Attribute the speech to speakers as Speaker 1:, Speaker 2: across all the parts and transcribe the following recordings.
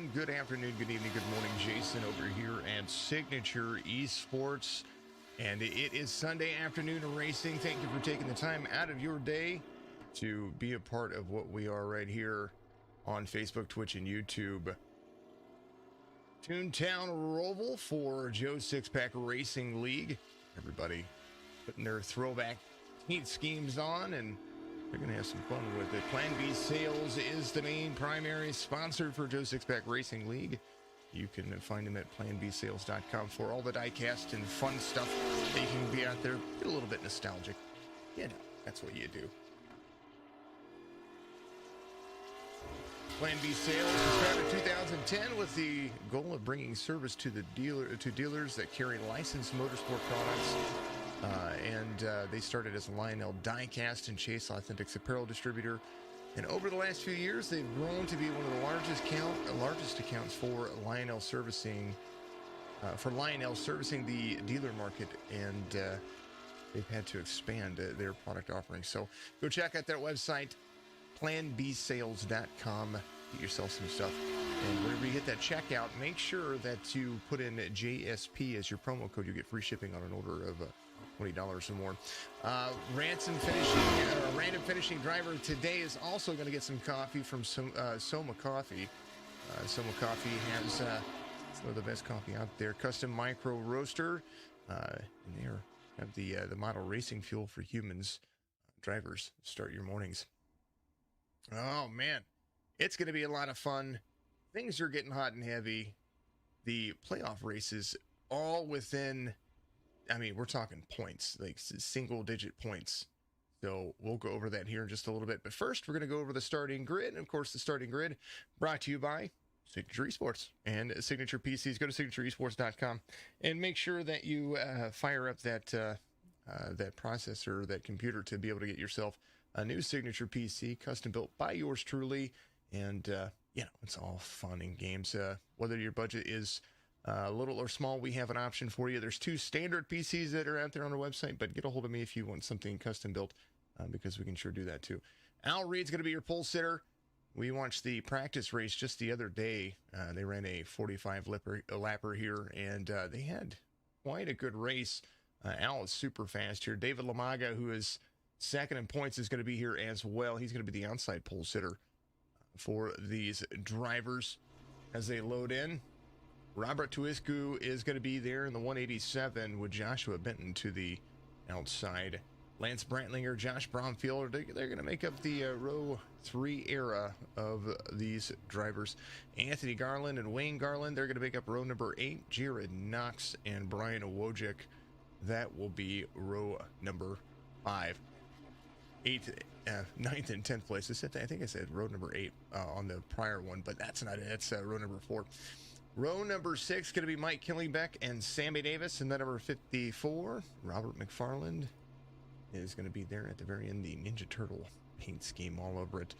Speaker 1: morning, good afternoon, good evening, good morning. Jason over here at Signature Esports. And it is Sunday afternoon racing. Thank you for taking the time out of your day to be a part of what we are right here on Facebook, Twitch, and YouTube. Toontown Roval for Joe's Six-Pack Racing League. Everybody putting their throwback paint schemes on, and they're going to have some fun with it. Plan B Sales is the main primary sponsor for Joe's Six-Pack Racing League. You can find them at planbsales.com for all the diecast and fun stuff that you can be out there. Get a little bit nostalgic. You know, that's what you do. Plan B Sales was founded in 2010 with the goal of bringing service to the dealers that carry licensed motorsport products. They started as a Lionel diecast and Chase Authentics apparel distributor. And over the last few years, they've grown to be one of the largest accounts for Lionel servicing the dealer market, and they've had to expand their product offerings. So go check out their website, planbsales.com. Get yourself some stuff. And whenever you hit that checkout, make sure that you put in JSP as your promo code. You get free shipping on an order of $20 or more. Random finishing driver today is also going to get some coffee from Soma Coffee. Soma Coffee has some of the best coffee out there. Custom micro roaster. And they have the model racing fuel for humans. Drivers, start your mornings. Oh, man. It's going to be a lot of fun. Things are getting hot and heavy. The playoff races all within... I mean, we're talking points, like single-digit points. So we'll go over that here in just a little bit. But first, we're going to go over the starting grid. And, of course, the starting grid brought to you by Signature Esports and Signature PCs. Go to signatureesports.com and make sure that you fire up that processor, that computer, to be able to get yourself a new Signature PC, custom built by yours truly. And, it's all fun and games. Whether your budget is... little or small, we have an option for you. There's 2 standard PCs that are out there on our website, but get a hold of me if you want something custom built, because we can sure do that too. Al Reed's going to be your pole sitter. We watched the practice race just the other day. They ran a 45 lapper here, and they had quite a good race. Al is super fast here. David Lamaga, who is second in points, is going to be here as well. He's going to be the outside pole sitter for these drivers as they load in. Robert Tuiscu is going to be there in the 187 with Joshua Benton to the outside. Lance Brantlinger, Josh Bromfield, they're going to make up the row 3 era of these drivers. Anthony Garland and Wayne Garland, they're going to make up row number 8. Jared Knox and Brian Wojcik, that will be row number 5. 9th and 10th place. I think I said row number 8 on the prior one, but that's not it. That's row number 4. Row number 6 going to be Mike Killingbeck and Sammy Davis. And then number 54, Robert McFarland, is going to be there at the very end. The Ninja Turtle paint scheme all over it.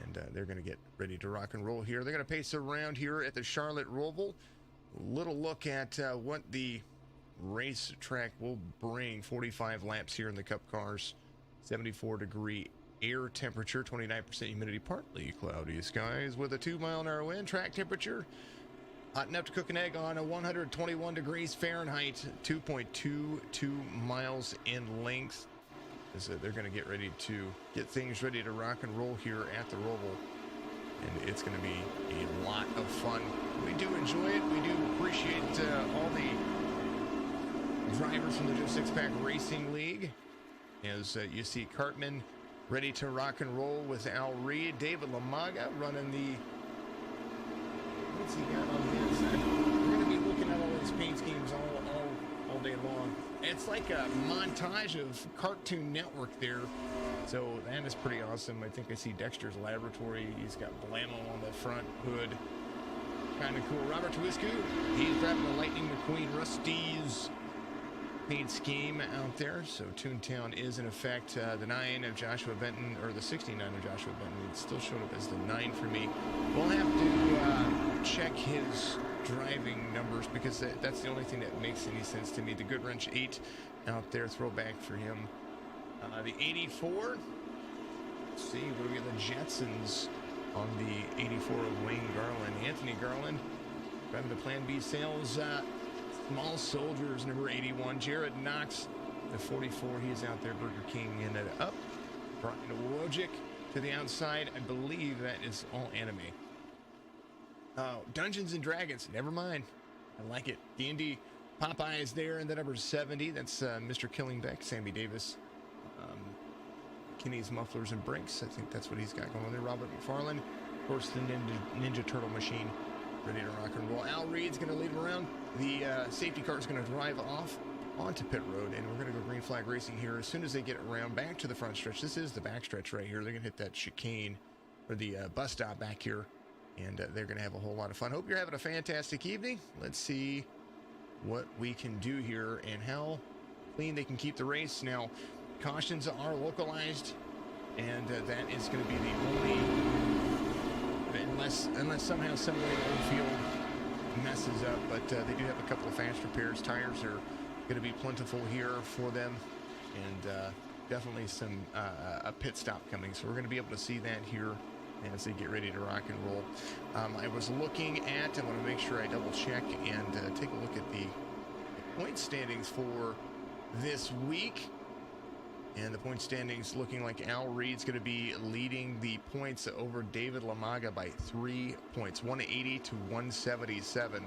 Speaker 1: And they're going to get ready to rock and roll here. They're going to pace around here at the Charlotte Roval. Little look at what the racetrack will bring. 45 laps here in the Cup cars. 74-degree air temperature, 29% humidity, partly cloudy skies with a 2-mile-an-hour wind. Track temperature hot enough to cook an egg on, 121 degrees Fahrenheit, 2.22 miles in length. So they're going to get things ready to rock and roll here at the Roval. And it's going to be a lot of fun. We do enjoy it. We do appreciate all the drivers from the Joe Six-Pack Racing League. As you see Cartman ready to rock and roll with Al Reed. David Lamaga running the... What's he got on his? We're going to be looking at all these paint schemes all day long. It's like a montage of Cartoon Network there. So that is pretty awesome. I think I see Dexter's Laboratory. He's got Blammo on the front hood. Kind of cool. Robert Tuiscu, he's driving the Lightning McQueen Rusty's paint scheme out there. So Toontown is in effect. The 9 of Joshua Benton, or the 69 of Joshua Benton, it's still showing up as the 9 for me. We'll have to check his driving numbers, because that's the only thing that makes any sense to me. The Goodwrench 8 out there, throwback for him. The 84, let's see, what do we got? The Jetsons on the 84 of Wayne Garland. Anthony Garland driving the Plan B Sales Small Soldiers, number 81. Jared Knox, the 44. He is out there. Burger King in it up. Brian Wojcik to the outside. I believe that is all anime. Dungeons and Dragons. Never mind. I like it. D&D. Popeye is there in the number 70. That's Mr. Killingbeck, Sammy Davis. Kenny's Mufflers and Brinks. I think that's what he's got going there. Robert McFarlane. Of course, the Ninja Turtle Machine. Ready to rock and roll. Al Reed's going to lead him around. The safety car is going to drive off onto pit road, and we're going to go green flag racing here as soon as they get around back to the front stretch. This is the back stretch right here. They're going to hit that chicane or the bus stop back here, and they're going to have a whole lot of fun. Hope you're having a fantastic evening. Let's see what we can do here and how clean they can keep the race. Now, cautions are localized, and that is going to be the only, unless somehow, some way the whole field messes up. But they do have a couple of fast repairs. Tires are going to be plentiful here for them, and definitely some a pit stop coming. So we're going to be able to see that here as they get ready to rock and roll. I was looking at, I want to make sure I double check and take a look at the point standings for this week. And the point standings looking like Al Reed's going to be leading the points over David Lamaga by 3 points, 180 to 177.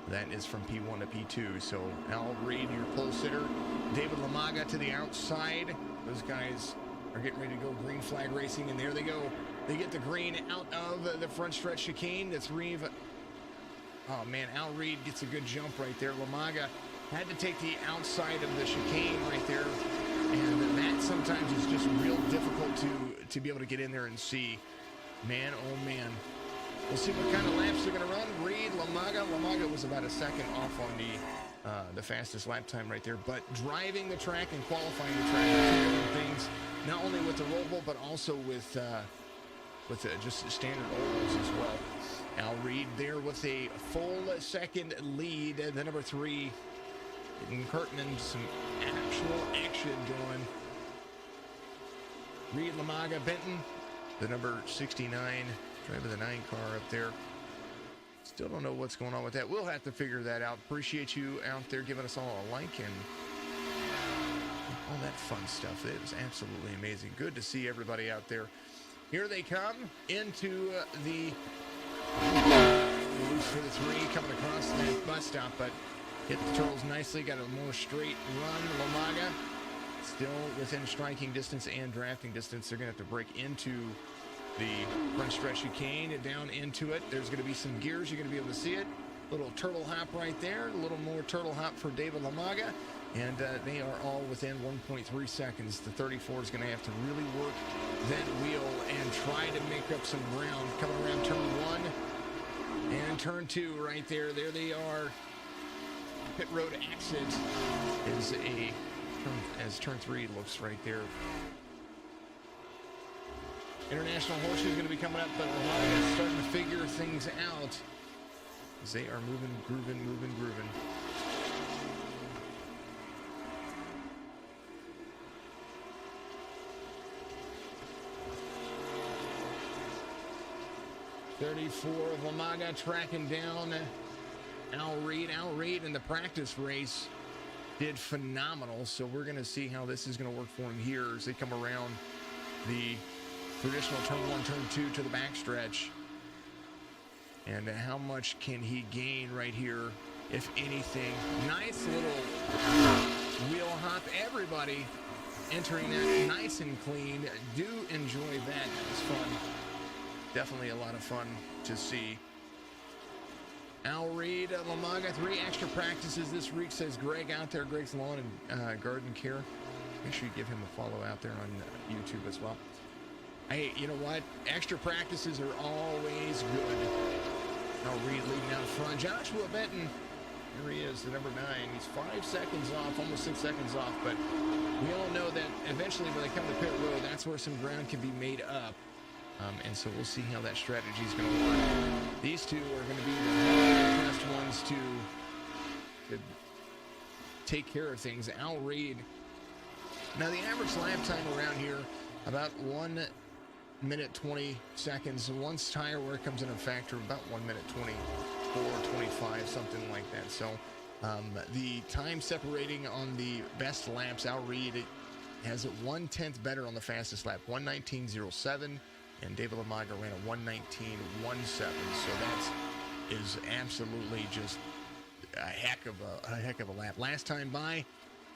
Speaker 1: That is from P1 to P2. So Al Reed, your pole sitter. David Lamaga to the outside. Those guys are getting ready to go green flag racing, and there they go. They get the green out of the front stretch chicane. That's Reeve. Oh, man, Al Reed gets a good jump right there. Lamaga had to take the outside of the chicane right there. And that sometimes is just real difficult to be able to get in there and see. Man, oh man. We'll see what kind of laps they're going to run. Reed, Lamaga. Lamaga was about a second off on the fastest lap time right there. But driving the track and qualifying the track are two different things. Not only with the Roval, but also with just standard ovals as well. Al Reed there with a full second lead. The number 3. And Kurtman, some actual action going. Reed, Lamaga, Benton, the number 69, driving the 9 car up there. Still don't know what's going on with that. We'll have to figure that out. Appreciate you out there giving us all a like and all that fun stuff. It was absolutely amazing. Good to see everybody out there. Here they come into the loose for the 3 coming across that bus stop, but hit the turtles nicely, got a more straight run. Lamaga still within striking distance and drafting distance. They're going to have to break into the front stretch chicane and down into it. There's going to be some gears. You're going to be able to see it. Little turtle hop right there. A little more turtle hop for David Lamaga. And they are all within 1.3 seconds. The 34 is going to have to really work that wheel and try to make up some ground. Coming around turn 1 and turn 2 right there. There they are. Pit road exit is as turn 3 looks right there. International Horseshoe is going to be coming up, but Lamaga is starting to figure things out as they are moving, grooving. .34 of Lamaga tracking down Al Reed. Al Reed in the practice race did phenomenal, so we're going to see how this is going to work for him here as they come around the traditional turn 1, turn 2 to the backstretch. And how much can he gain right here, if anything? Nice little wheel hop. Everybody entering that nice and clean. Do enjoy that. It was fun. Definitely a lot of fun to see. Al Reed, Lamaga, 3 extra practices this week, says Greg out there. Greg's Lawn and Garden Care. Make sure you give him a follow out there on YouTube as well. Hey, you know what? Extra practices are always good. Al Reed leading out front. Joshua Benton, here he is, the number 9. He's 5 seconds off, almost 6 seconds off, but we all know that eventually when they come to pit road, that's where some ground can be made up. And so we'll see how that strategy is going to work. These two are going to be the best ones to take care of things. Al Reed. Now, the average lap time around here, about minute 20 seconds. Once tire wear comes in a factor of about 1 minute 24, 25, something like that. So the time separating on the best laps, I'll read it, has it 1/10 better on the fastest lap, 1:19.07, and David Lamaga ran a 1:19.17. So that is absolutely just a heck of a lap. Last time by,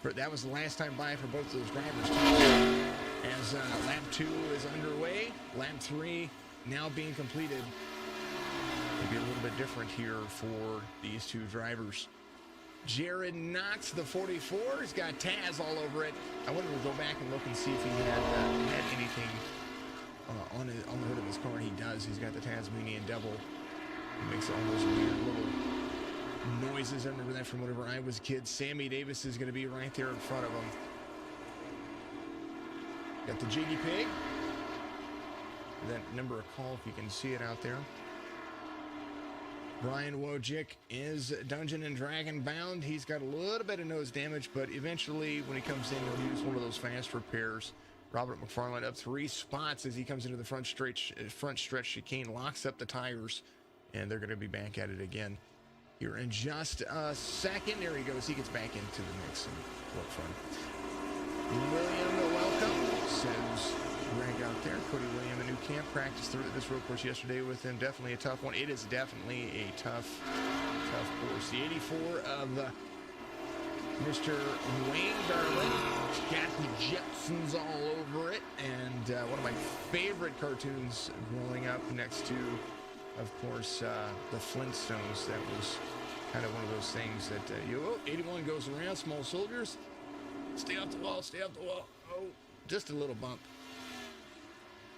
Speaker 1: that was the last time by for both of those drivers too. As lap 2 is underway, lap 3 now being completed. Maybe a little bit different here for these two drivers. Jared Knox, the 44, has got Taz all over it. I wanted to go back and look and see if he had anything on the hood of his car. He does. He's got the Tasmanian devil. He makes all those weird little noises. I remember that from whenever I was a kid. Sammy Davis is going to be right there in front of him. Got the Jiggy Pig. That number of call, if you can see it out there. Brian Wojcik is Dungeon and Dragon bound. He's got a little bit of nose damage, but eventually when he comes in, he'll use one of those fast repairs. Robert McFarland up 3 spots as he comes into the front stretch chicane, locks up the tires, and they're going to be back at it again here in just a second. There he goes. He gets back into the mix and what fun. William, welcome, says Greg out there. Cody William, a new camp, practiced through this road course yesterday with him. Definitely a tough one. It is definitely a tough course. The 84 of Mr. Wayne Garland. Got the Jetsons all over it. And one of my favorite cartoons growing up next to, of course, the Flintstones. That was kind of one of those things that, 81 goes around, small soldiers. Stay off the wall, stay off the wall. Oh, just a little bump.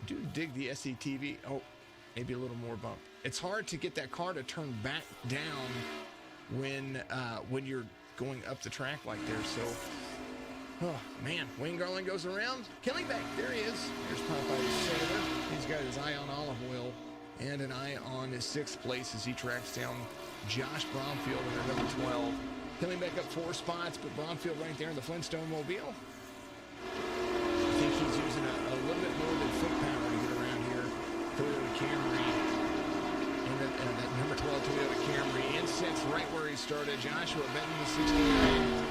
Speaker 1: Do dig the SCTV. Oh, maybe a little more bump. It's hard to get that car to turn back down when you're going up the track like there. So, oh man, Wayne Garland goes around. Kellyback, there he is. There's Popeye's Sailor. He's got his eye on olive oil and an eye on his 6th place as he tracks down Josh Bromfield in the number 12. Kellyback up 4 spots, but Bromfield right there in the Flintstone Mobile. I think he's using a little bit more than foot power to get around here. Toyota Camry. And that number 12 Toyota Camry in 6th, right where he started. Joshua Benton, the 69.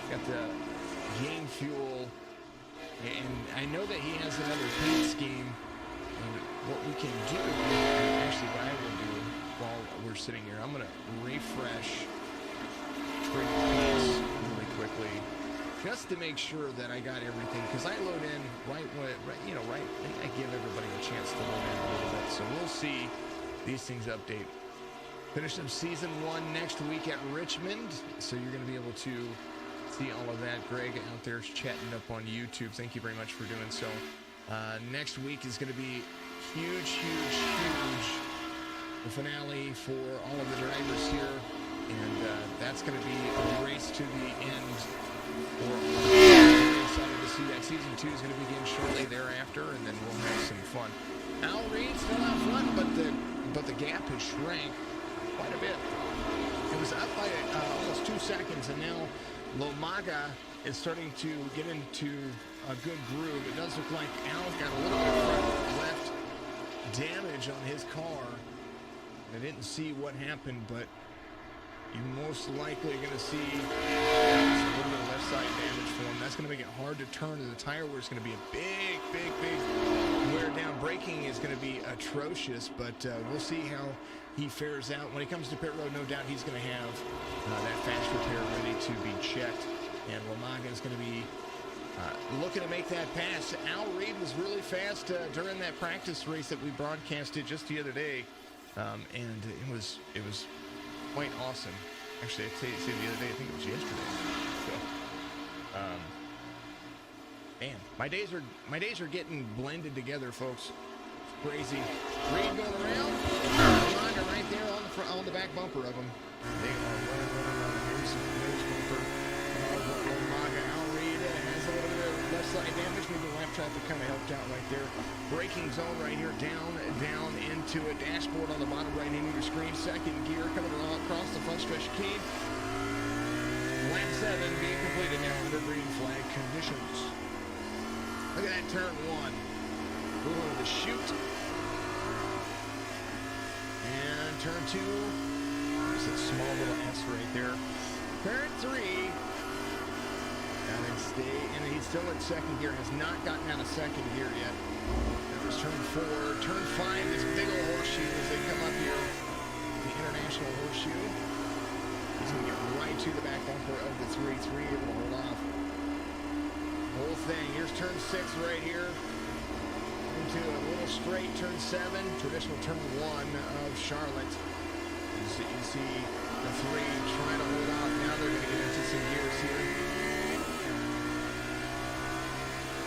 Speaker 1: Got the game fuel. And I know that he has another paint scheme. And what we can do, actually what I will do while we're sitting here, I'm going to refresh trade paints really quickly, just to make sure that I got everything, because I load in right, I give everybody a chance to load in a little bit, so we'll see these things update. Finish up season 1 next week at Richmond, so you're going to be able to see all of that. Greg out there chatting up on YouTube. Thank you very much for doing so. Next week is going to be huge. The finale for all of the drivers here. And that's going to be a race to the end. We're excited to see that. Season 2 is going to begin shortly thereafter, and then we'll have some fun. Al Reed still out front, but the gap has shrank quite a bit. It was up by almost 2 seconds, and now Lomaga is starting to get into a good groove. It does look like Al's got a little bit of front left damage on his car. I didn't see what happened, but you're most likely going to see a little bit of left side damage for him. That's going to make it hard to turn, and the tire wear is going to be a big wear down. Braking is going to be atrocious, but we'll see how he fares out. When he comes to pit road, no doubt he's going to have that fast repair ready to be checked, and Lamaga is going to be looking to make that pass. Al Reed was really fast during that practice race that we broadcasted just the other day, and it was quite awesome. Actually, I'd say the other day, I think it was yesterday. So, man, my days are getting blended together, folks. It's crazy. Reed going around. Lamaga right there on the back bumper of him. They are running. Here's bumper. Lamaga. Al Reed has a little bit of left side damage. Maybe the lap traffic kind of helped out right there. Braking zone right here, down into a dashboard on the bottom right hand of your screen. Second gear coming across the front stretch chicane. Lap 7 being completed now under green flag conditions. Look at that turn 1. Ooh, the shoot. And turn 2. There's that small little S right there. Turn 3. And he's still in second gear. Has not gotten out of second gear yet. There's turn 4. Turn 5, this big old horseshoe as they come up here. The international horseshoe. He's going to get right to the back bumper of the 3-3, able to hold off. Whole thing. Here's turn 6 right here. Into a little straight, turn 7. Traditional turn 1 of Charlotte. You see the 3 trying to hold off. Now they're going to get into some gears here.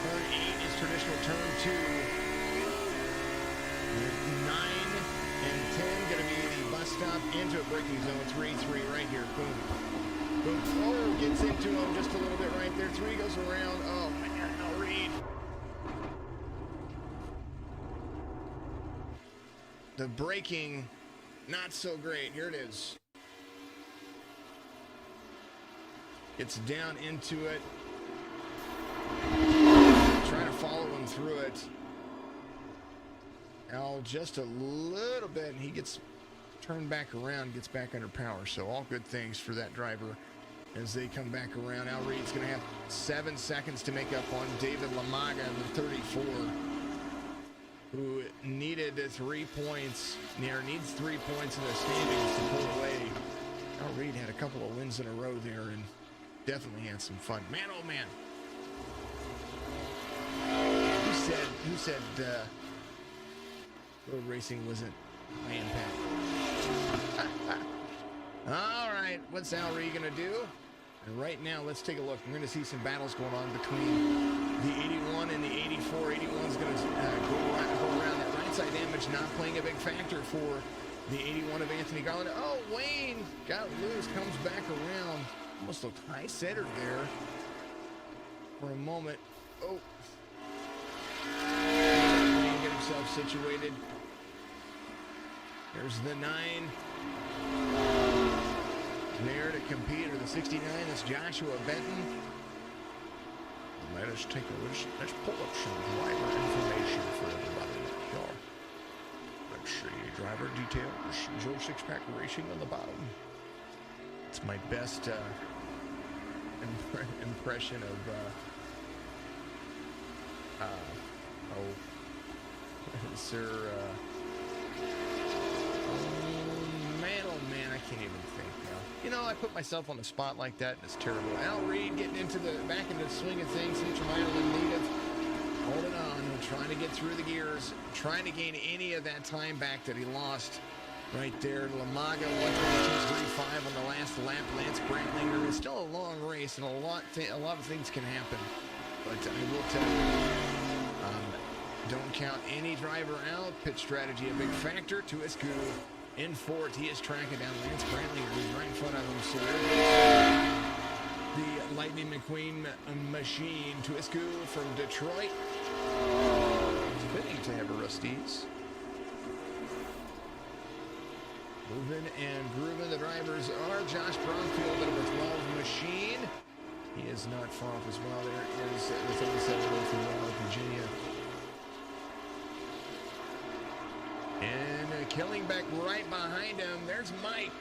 Speaker 1: Turn 8 is traditional turn 2. 9 and 10 going to be the bus stop into a braking zone. 3-3 right here. Boom. Boom. Oh, gets into him just a little bit right there. 3 goes around. Oh, man, Al Reed. The braking, not so great. Here it is. Gets down into it. Trying to follow him through it. Al just a little bit, and he gets turned back around, gets back under power. So all good things for that driver as they come back around. Al Reed's going to have 7 seconds to make up on David Lamaga, the 34, who needed 3 points, needs 3 points in the standings to pull away. Al Reed had a couple of wins in a row there and definitely had some fun. Man, oh man. Who said road racing wasn't my impact? All right, what's Al Reed going to do? And right now, let's take a look. We're going to see some battles going on between the 81 and the 84. 81's going to go around. That right side damage not playing a big factor for the 81 of Anthony Garland. Oh, Wayne got loose, comes back around. Almost looked high-centered there for a moment. Oh. Wayne get himself situated. There's the 9. There to compete, or the 69 is Joshua Benton. Let us let's pull up some driver information for everybody here. Let's see, driver details, Joe Sixpack Racing on the bottom. It's my best impression of Sir oh man, I can't even think now. You know, I put myself on the spot like that, and it's terrible. Al Reed getting back into the swing of things. Central Ireland native holding on, trying to get through the gears, trying to gain any of that time back that he lost right there. Lamaga 122.35 on the last lap. Lance Brantlinger. It's still a long race, and a lot of things can happen. But I will tell you, don't count any driver out. Pit strategy a big factor. Tuescu in fourth. He is tracking down Lance Brantlinger, who's right in front of him. So the Lightning McQueen machine. Tuescu from Detroit. It's fitting to have a Rusty's. Moving and grooving. The drivers are Josh Bromfield, the number 12 machine. He is not far off as well. There is the 37 from Roval, Virginia. And killing back right behind him. There's Mike.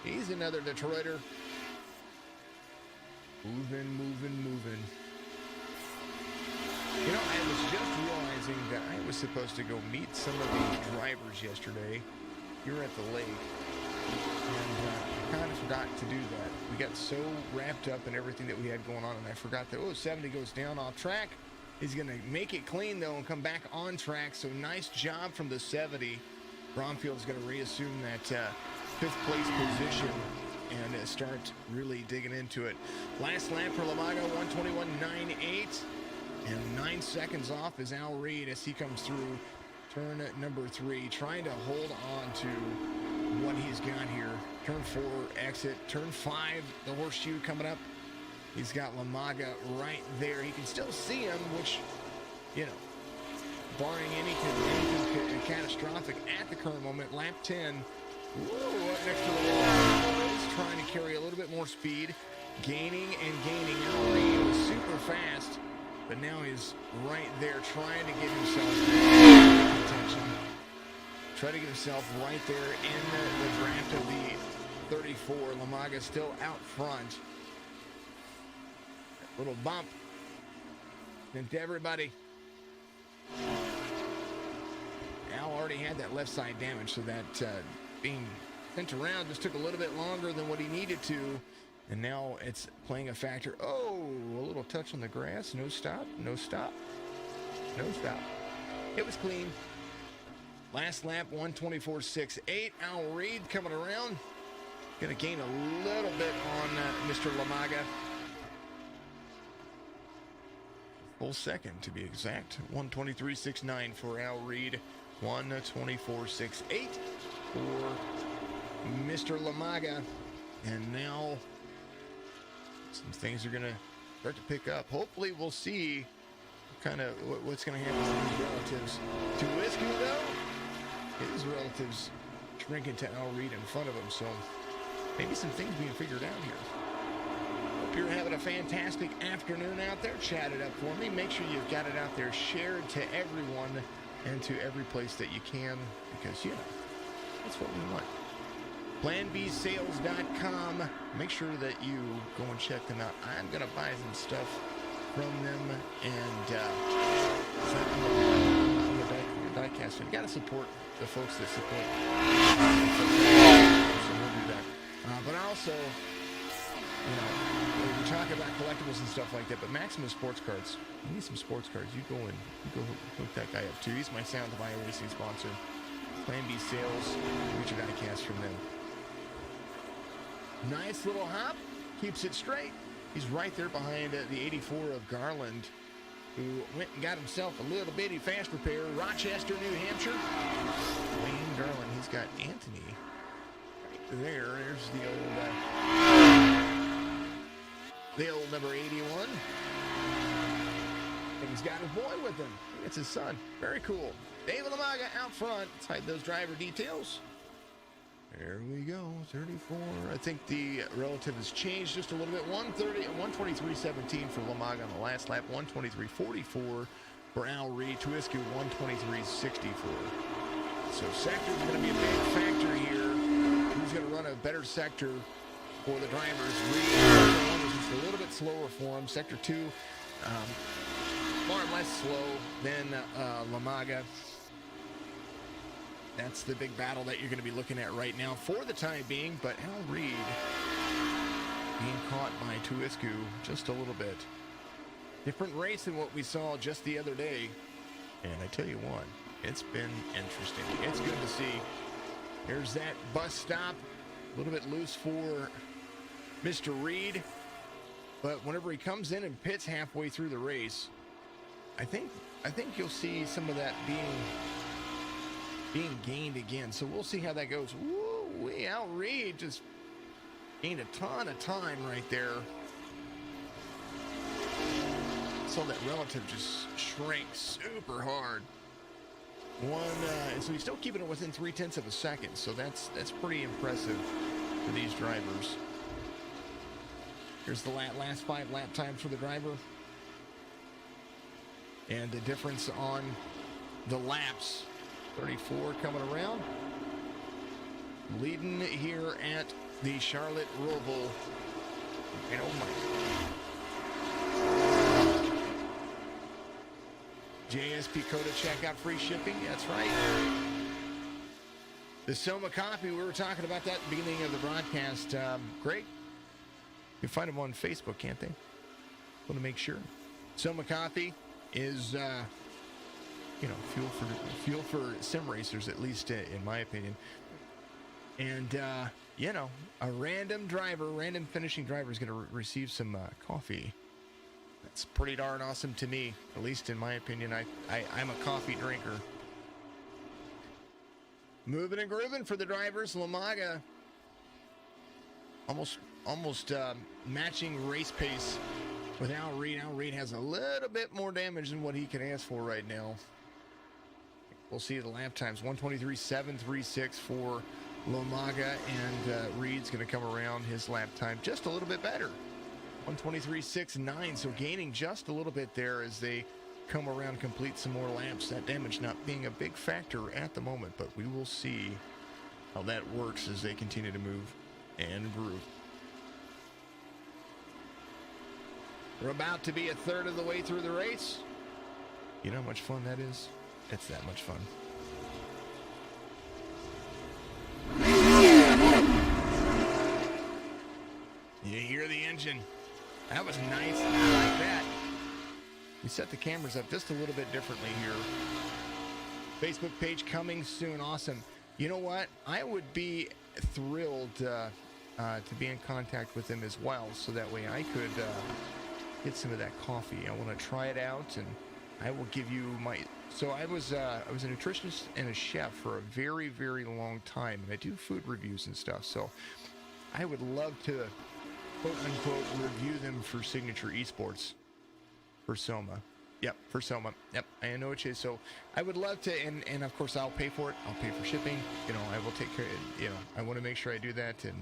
Speaker 1: He's another Detroiter. Moving. You know, I was just realizing that I was supposed to go meet some of the drivers yesterday here at the lake. And I kind of forgot to do that. We got so wrapped up in everything that we had going on, and I forgot that, 70 goes down off track. He's going to make it clean, though, and come back on track. So nice job from the 70. Bromfield's going to reassume that 5th place position and start really digging into it. Last lap for Lamaga, 121.98. And 9 seconds off is Al Reed as he comes through turn number 3, trying to hold on to what he's got here. Turn 4, exit. Turn 5, the horseshoe coming up. He's got Lamaga right there. He can still see him, which, you know, barring anything catastrophic at the current moment. Lap 10, whoa, up next to the wall. He's trying to carry a little bit more speed. Gaining and gaining. Al Reed was super fast. but now he's right there trying to get himself attention. Try to get himself right there in the draft of the 34. Lamaga still out front. Little bump into everybody. Al already had that left side damage, so that being sent around just took a little bit longer than what he needed to. And now it's playing a factor. Oh, a little touch on the grass. No stop. No stop. No stop. It was clean. Last lap, 1:24.68. Al Reed coming around. Going to gain a little bit on Mr. Lamaga. Full second, to be exact. 1:23.69 for Al Reed. 1:24.68 for Mr. Lamaga. And now some things are going to start to pick up. Hopefully we'll see kind of what's going to happen with his relatives. To Whiskey, though, his relatives shrinking to Al Reed in front of him. So maybe some things being figured out here. Hope you're having a fantastic afternoon out there. Chat it up for me. Make sure you've got it out there shared to everyone and to every place that you can, because, you know, that's what we want. PlanBsales.com. Make sure that you go and check them out. I'm going to buy some stuff from them and on the diecast. You got to support the folks that support. So we'll do that. But also, you know, we talk about collectibles and stuff like that, but Maximum Sports Cards, you need some sports cards. You go hook that guy up too. He's my Sound of iRacing sponsor. Plan B Sales, get your diecast from them. Nice little hop, keeps it straight. He's right there behind the 84 of Garland, who went and got himself a little bitty fast repair. Rochester, New Hampshire. Wayne Garland, he's got Anthony right there. There's the old number 81. And he's got his boy with him. It's his son. Very cool. David Lamaga out front. Let's hide those driver details. There we go, 34. I think the relative has changed just a little bit. 123.17 for Lamaga on the last lap. 123.44 for Al Reed. Tuisku, 123.64. So sector's going to be a big factor here. Who's going to run a better sector for the drivers? Reed, sector 1 is just a little bit slower for him. Sector 2, far less slow than Lamaga. That's the big battle that you're going to be looking at right now for the time being. But Al Reed being caught by Tuisku just a little bit. Different race than what we saw just the other day. And I tell you what, it's been interesting. It's good to see. Here's that bus stop. A little bit loose for Mr. Reed. But whenever he comes in and pits halfway through the race, I think you'll see some of that being gained again. So we'll see how that goes. Woo, Al Reed just gained a ton of time right there. Saw that relative just shrink super hard. So he's still keeping it within 0.3 of a second. So that's pretty impressive for these drivers. Here's the last 5 lap times for the driver. And the difference on the laps. 34 coming around. Leading here at the Charlotte Roval. And oh my. JSP Coda checkout, free shipping. That's right. The Soma coffee, we were talking about that at the beginning of the broadcast. Great. You can find them on Facebook, can't they? Want to make sure. Soma coffee is fuel for sim racers, at least in my opinion. And a random finishing driver is going to receive some coffee. That's pretty darn awesome to me, at least in my opinion. I'm a coffee drinker. Moving and grooving for the drivers. Lamaga almost matching race pace with Al Reed. Al Reed has a little bit more damage than what he can ask for right now. We'll see the lap times. 123.736 for Lamaga, and Reed's going to come around his lap time just a little bit better. 123.69, so gaining just a little bit there as they come around, complete some more laps. That damage not being a big factor at the moment, but we will see how that works as they continue to move and groove. We're about to be a third of the way through the race. You know how much fun that is? It's that much fun. You hear the engine. That was nice. I like that. We set the cameras up just a little bit differently here. Facebook page coming soon. Awesome. You know what? I would be thrilled to be in contact with him as well, so that way I could get some of that coffee. I want to try it out, and I will give you my... So I was a nutritionist and a chef for a very, very long time, and I do food reviews and stuff, so I would love to, quote-unquote, review them for Signature Esports. For Soma. Yep, for Soma. Yep, I know what you... So I would love to, and of course I'll pay for it. I'll pay for shipping. You know, I will take care... You know, I want to make sure I do that, and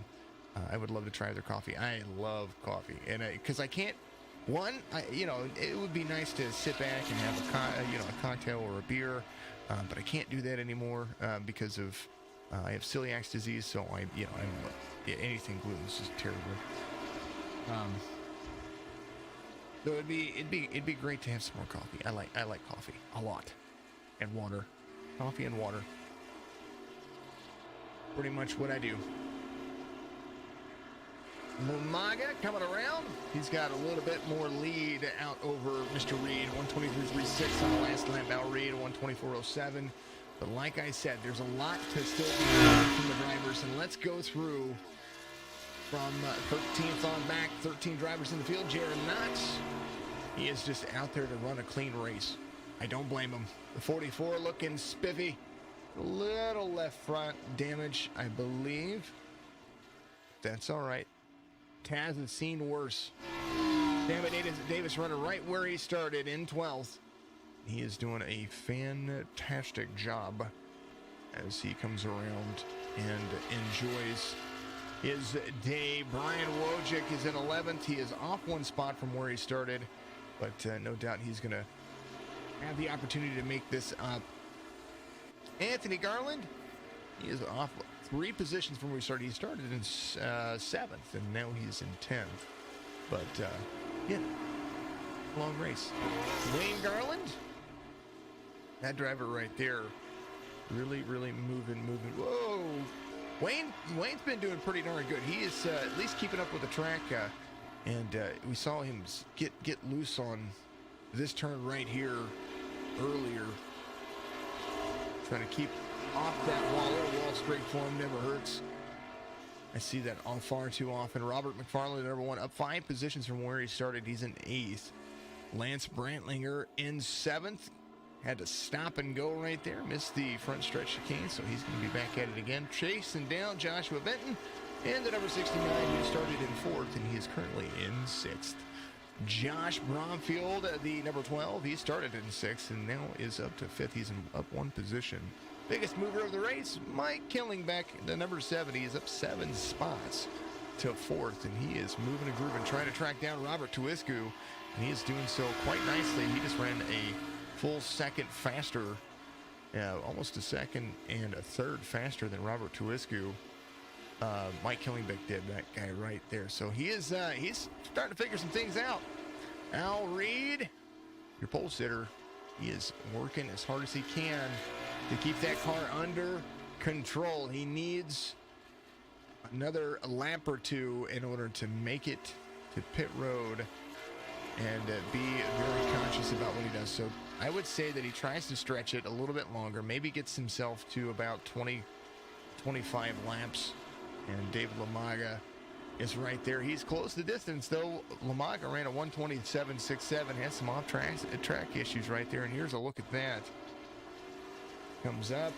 Speaker 1: I would love to try their coffee. I love coffee, and because I can't... One, you know, it would be nice to sit back and have a cocktail or a beer, but I can't do that anymore because of I have celiac disease. So anything gluten is just terrible. So it'd be great to have some more coffee. I like coffee a lot, and water, coffee and water. Pretty much what I do. Lumaga coming around. He's got a little bit more lead out over Mr. Reed. 123.36 on the last lap. Al Reed 124.07. But like I said, there's a lot to still be learned from the drivers. And let's go through from 13th on back. 13 drivers in the field. Jared Knox. He is just out there to run a clean race. I don't blame him. The 44 looking spiffy. A little left front damage, I believe. That's all right. Taz has seen worse. David Davis running right where he started in 12th. He is doing a fantastic job as he comes around and enjoys his day. Brian Wojcik is in 11th. He is off one spot from where he started, but no doubt he's going to have the opportunity to make this up. Anthony Garland, he is off 3 positions from where he started. He started in 7th, and now he's in 10th. But, yeah, long race. Wayne Garland, that driver right there, really, really moving. Whoa! Wayne's been doing pretty darn good. He is at least keeping up with the track, and we saw him get loose on this turn right here earlier. Trying to keep off that wall. A wall straight for him never hurts. I see that all far too often. Robert McFarland, number 1, up 5 positions from where he started. He's in 8th. Lance Brantlinger in 7th. Had to stop and go right there. Missed the front stretch chicane, so he's going to be back at it again. Chasing down Joshua Benton. And the number 69, who started in 4th, and he is currently in 6th. Josh Bromfield, the number 12, he started in 6th and now is up to 5th. He's up 1 position. Biggest mover of the race, Mike Killingbeck, the number 70, is up 7 spots to 4th, and he is moving and grooving, trying to track down Robert Tuiscu, and he is doing so quite nicely. He just ran a full second faster, almost a second and a third faster than Robert Tuiscu. Mike Killingbeck did, that guy right there. So he's starting to figure some things out. Al Reed, your pole sitter, he is working as hard as he can to keep that car under control. He needs another lap or 2 in order to make it to pit road and be very conscious about what he does. So I would say that he tries to stretch it a little bit longer, maybe gets himself to about 20, 25 laps. And David Lamaga is right there. He's close the distance, though. Lamaga ran a 127.67, has some off-track issues right there. And here's a look at that. Comes up.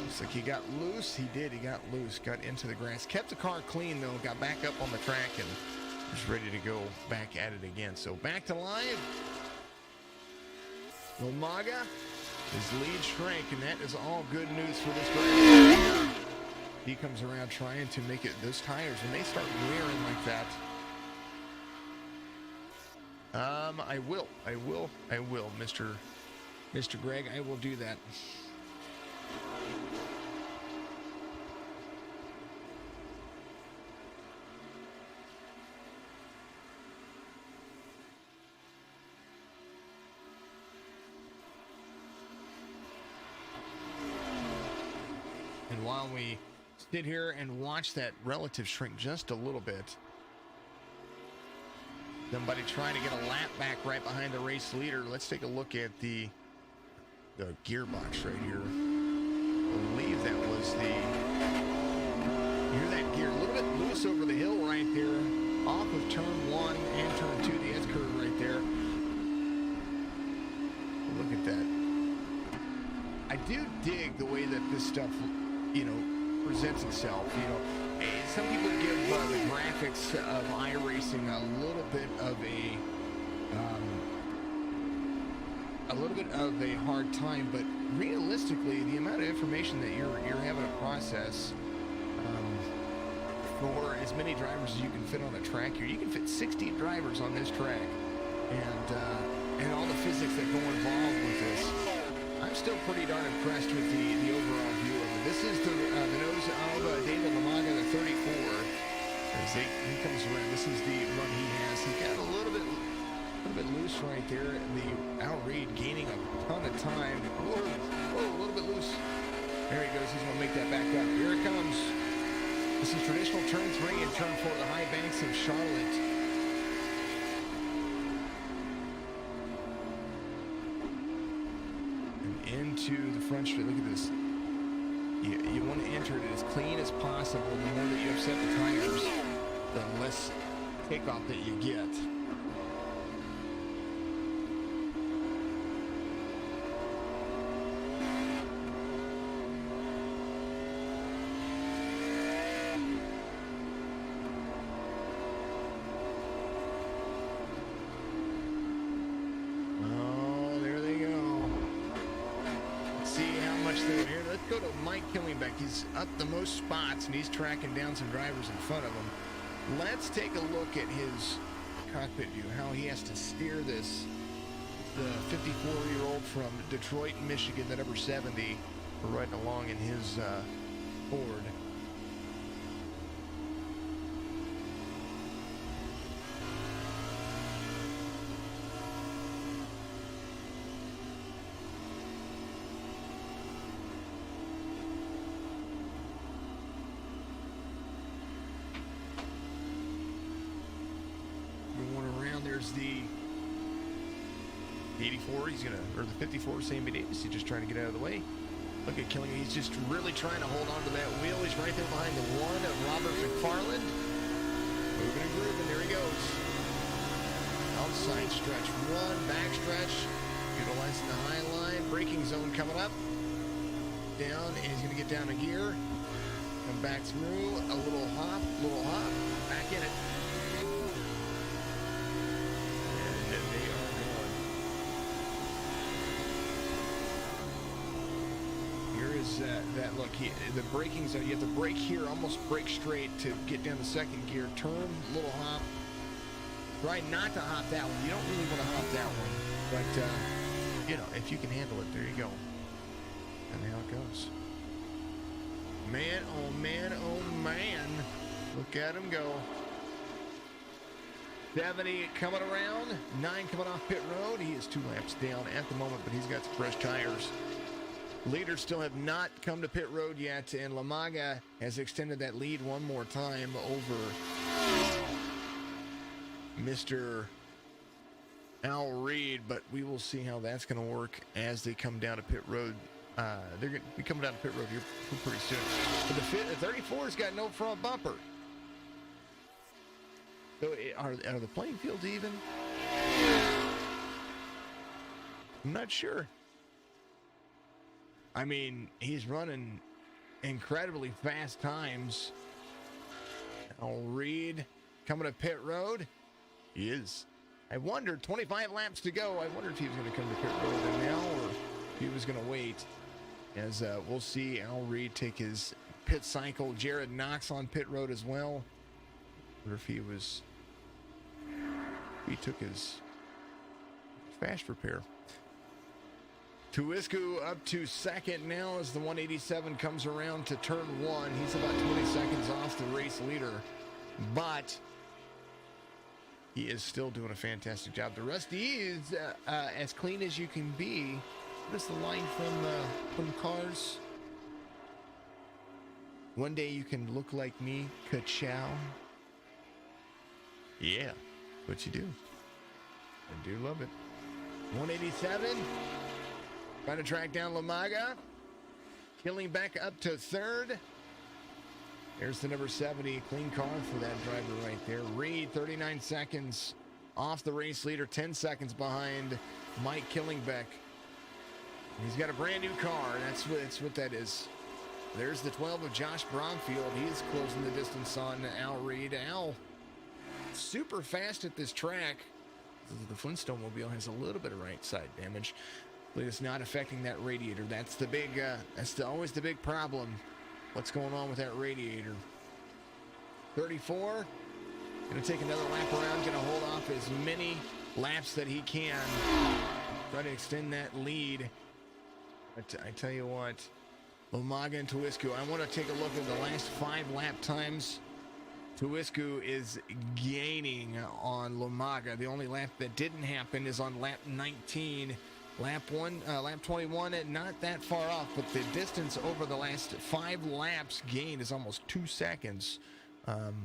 Speaker 1: Looks like he got loose. He did. He got loose. Got into the grass. Kept the car clean, though. Got back up on the track and was ready to go back at it again. So back to live. Lamaga, his lead shrank, and that is all good news for this driver. He comes around trying to make it. Those tires, when they start wearing like that, I will, Mr. Greg. I will do that. And while we sit here and watch that relative shrink just a little bit, somebody trying to get a lap back right behind the race leader. Let's take a look at the gearbox right here. I believe that was the... You hear that gear a little bit loose over the hill right there, off of turn 1 and turn 2, the S-curve right there. Look at that. I do dig the way that this stuff, you know, presents itself. You know, some people give the graphics of iRacing a little bit of a hard time, but realistically, the amount of information that you're having to process for as many drivers as you can fit on a track here, you can fit 60 drivers on this track, and all the physics that go involved with this. I'm still pretty darn impressed with the overall view of it. This is the nose of David Lamaga, the 34. As he comes around, this is the run he has. He got a little bit loose right there. The Outreed gaining a ton of time. Whoa, a little bit loose. There he goes. He's going to make that back up. Here it comes. This is traditional turn 3 and turn 4, the high banks of Charlotte. Into the front straight. Look at this. You want to enter it as clean as possible. The more that you upset the tires, the less takeoff that you get. Go to Mike Killingbeck. He's up the most spots, and he's tracking down some drivers in front of him. Let's take a look at his cockpit view, how he has to steer this. The 54-year-old from Detroit, Michigan, the number 70, riding along in his Ford. There's the 84, or the 54, Sammy Davis. He's just trying to get out of the way. Look at Killing. He's just really trying to hold on to that wheel. He's right there behind the one of Robert McFarland. Moving and grooving. There he goes. Outside stretch 1, back stretch. Utilizing the high line. Braking zone coming up. Down, and he's going to get down a gear. Come back through. A little hop. Back in it. That look, the braking zone, you have to brake here, almost brake straight to get down the second gear, turn, little hop. Try not to hop that one. You don't really want to hop that one, but you know, if you can handle it, there you go. And how it goes. Man, oh man, oh man. Look at him go. 70 coming around, 9 coming off pit road. He is 2 laps down at the moment, but he's got some fresh tires. Leaders still have not come to pit road yet, and Lamaga has extended that lead one more time over Mr. Al Reed, but we will see how that's going to work as they come down to pit road. They're going to be coming down to pit road here pretty soon. But the 34's got no front bumper. So are the playing fields even? I'm not sure. I mean, he's running incredibly fast times. Al Reed coming to pit road. He is. I wondered, 25 laps to go. I wondered if he was going to come to pit road now or if he was going to wait. As we'll see Al Reed take his pit cycle. Jared Knox on pit road as well. Or if he took his fast repair. Tuisku up to second now as the 187 comes around to turn one. He's about 20 seconds off the race leader, but he is still doing a fantastic job. The rest is as clean as you can be. What is the line from Cars? One day you can look like me, ka-chow. Yeah, what you do. I do love it. 187. Trying to track down Lamaga. Killing back up to third. There's the number 70. Clean car for that driver right there. Reed, 39 seconds off the race leader. 10 seconds behind Mike Killingbeck. He's got a brand new car. That's what that is. There's the 12 of Josh Bromfield. He's closing the distance on Al Reed. Al, super fast at this track. The Flintstone Mobile has a little bit of right side damage, but it's not affecting that radiator. That's the big, always the big problem. What's going on with that radiator? 34. Gonna take another lap around. Gonna hold off as many laps that he can. Try to extend that lead. But I tell you what, Lamaga and Tuisku. I want to take a look at the last 5 lap times. Tuisku is gaining on Lamaga. The only lap that didn't happen is on lap 19. Lap 21, not that far off, but the distance over the last 5 laps gained is almost 2 seconds. Almost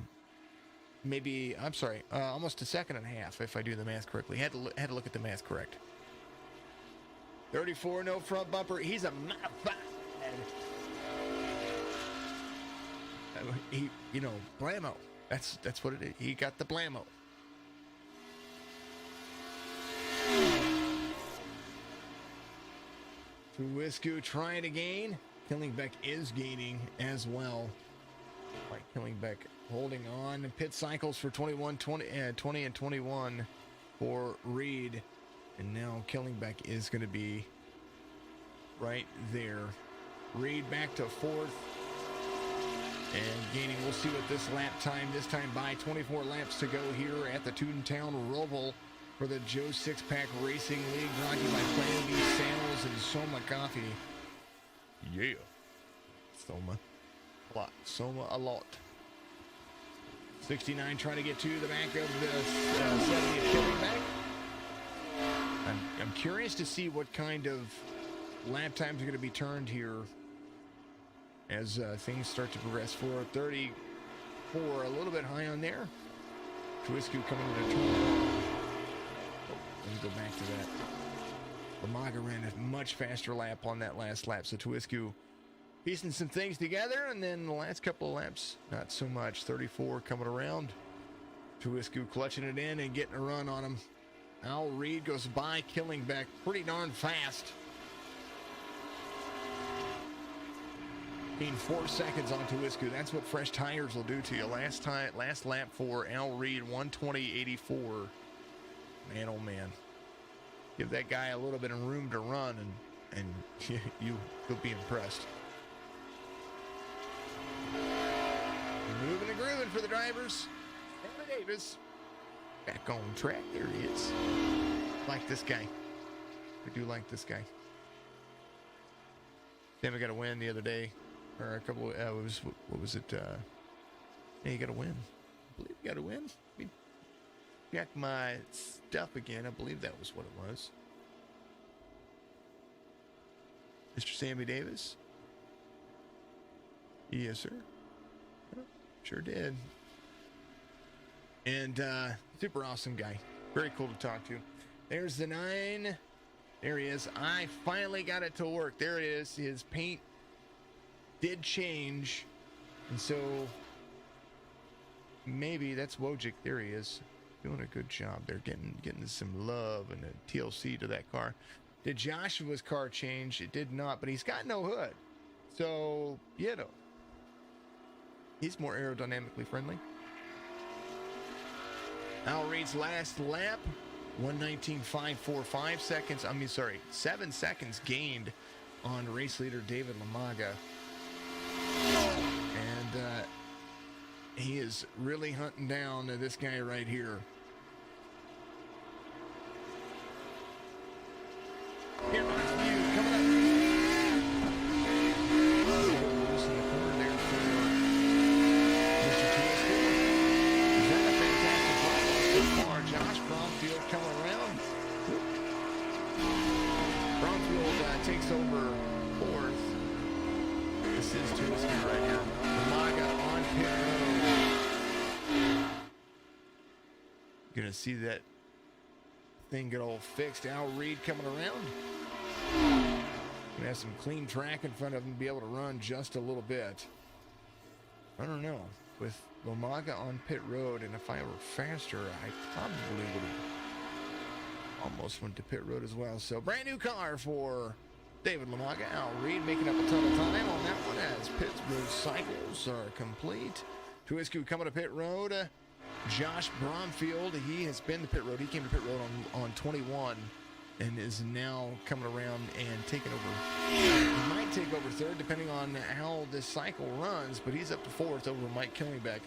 Speaker 1: a second and a half if I do the math correctly. Had to look at the math correct. 34, no front bumper. He's a modified. Blammo. That's what it is. He got the blammo. Tuisku trying to gain. Killingbeck is gaining as well. Like Killingbeck holding on. Pit cycles for 20 and 21 for Reed. And now Killingbeck is going to be right there. Reed back to 4th. And gaining, we'll see what this lap time, this time by 24 laps to go here at the Toontown Roval for the Joe Six-Pack Racing League, brought to you by Plan B Sandals and Soma Coffee. Yeah. Soma. A lot. Soma a lot. 69 trying to get to the back of the 70 of Killingbeck. I'm curious to see what kind of lap times are going to be turned here as things start to progress forward. 34, a little bit high on there. Tuisku coming to the turn. Let me go back to that. Lamaga ran a much faster lap on that last lap, so Tuisku piecing some things together, and then the last couple of laps, not so much. 34 coming around. Tuisku clutching it in and getting a run on him. Al Reed goes by Killingbeck pretty darn fast. Gained 4 seconds on Tuisku. That's what fresh tires will do to you. Last lap for Al Reed, 1:20.84. Man, oh man. Give that guy a little bit of room to run, and you'll be impressed. Moving and grooving for the drivers. Taylor Davis back on track. There he is. Like this guy. I do like this guy. Sam got a win the other day. Or a couple of, what was it? Yeah, you got a win. I believe you got a win. Let me check my stuff again. I believe that was what it was. Mr. Sammy Davis. Yes, sir. Sure did. And super awesome guy. Very cool to talk to. There's the 9. There he is. I finally got it to work. There it is. His paint did change, and so maybe that's Wojcik. There he is, doing a good job there, getting some love and a TLC to that car. Did Joshua's car change? It did not, but he's got no hood, so he's more aerodynamically friendly. Al Reed's last lap, 1:19.545 seconds. 7 seconds gained on race leader David Lamaga. And he is really hunting down this guy right here. Gonna see that thing get all fixed. Al Reed coming around. Gonna have some clean track in front of him, be able to run just a little bit. I don't know. With Lamaga on pit road, and if I were faster, I probably would have almost went to pit road as well. So brand new car for David Lamaga. Al Reed making up a ton of time on that one as pit road cycles are complete. Tuisku coming to pit road. Josh Bromfield, he has been to pit road. He came to pit road on 21 and is now coming around and taking over. He might take over third depending on how this cycle runs, but he's up to fourth over Mike Killingbeck.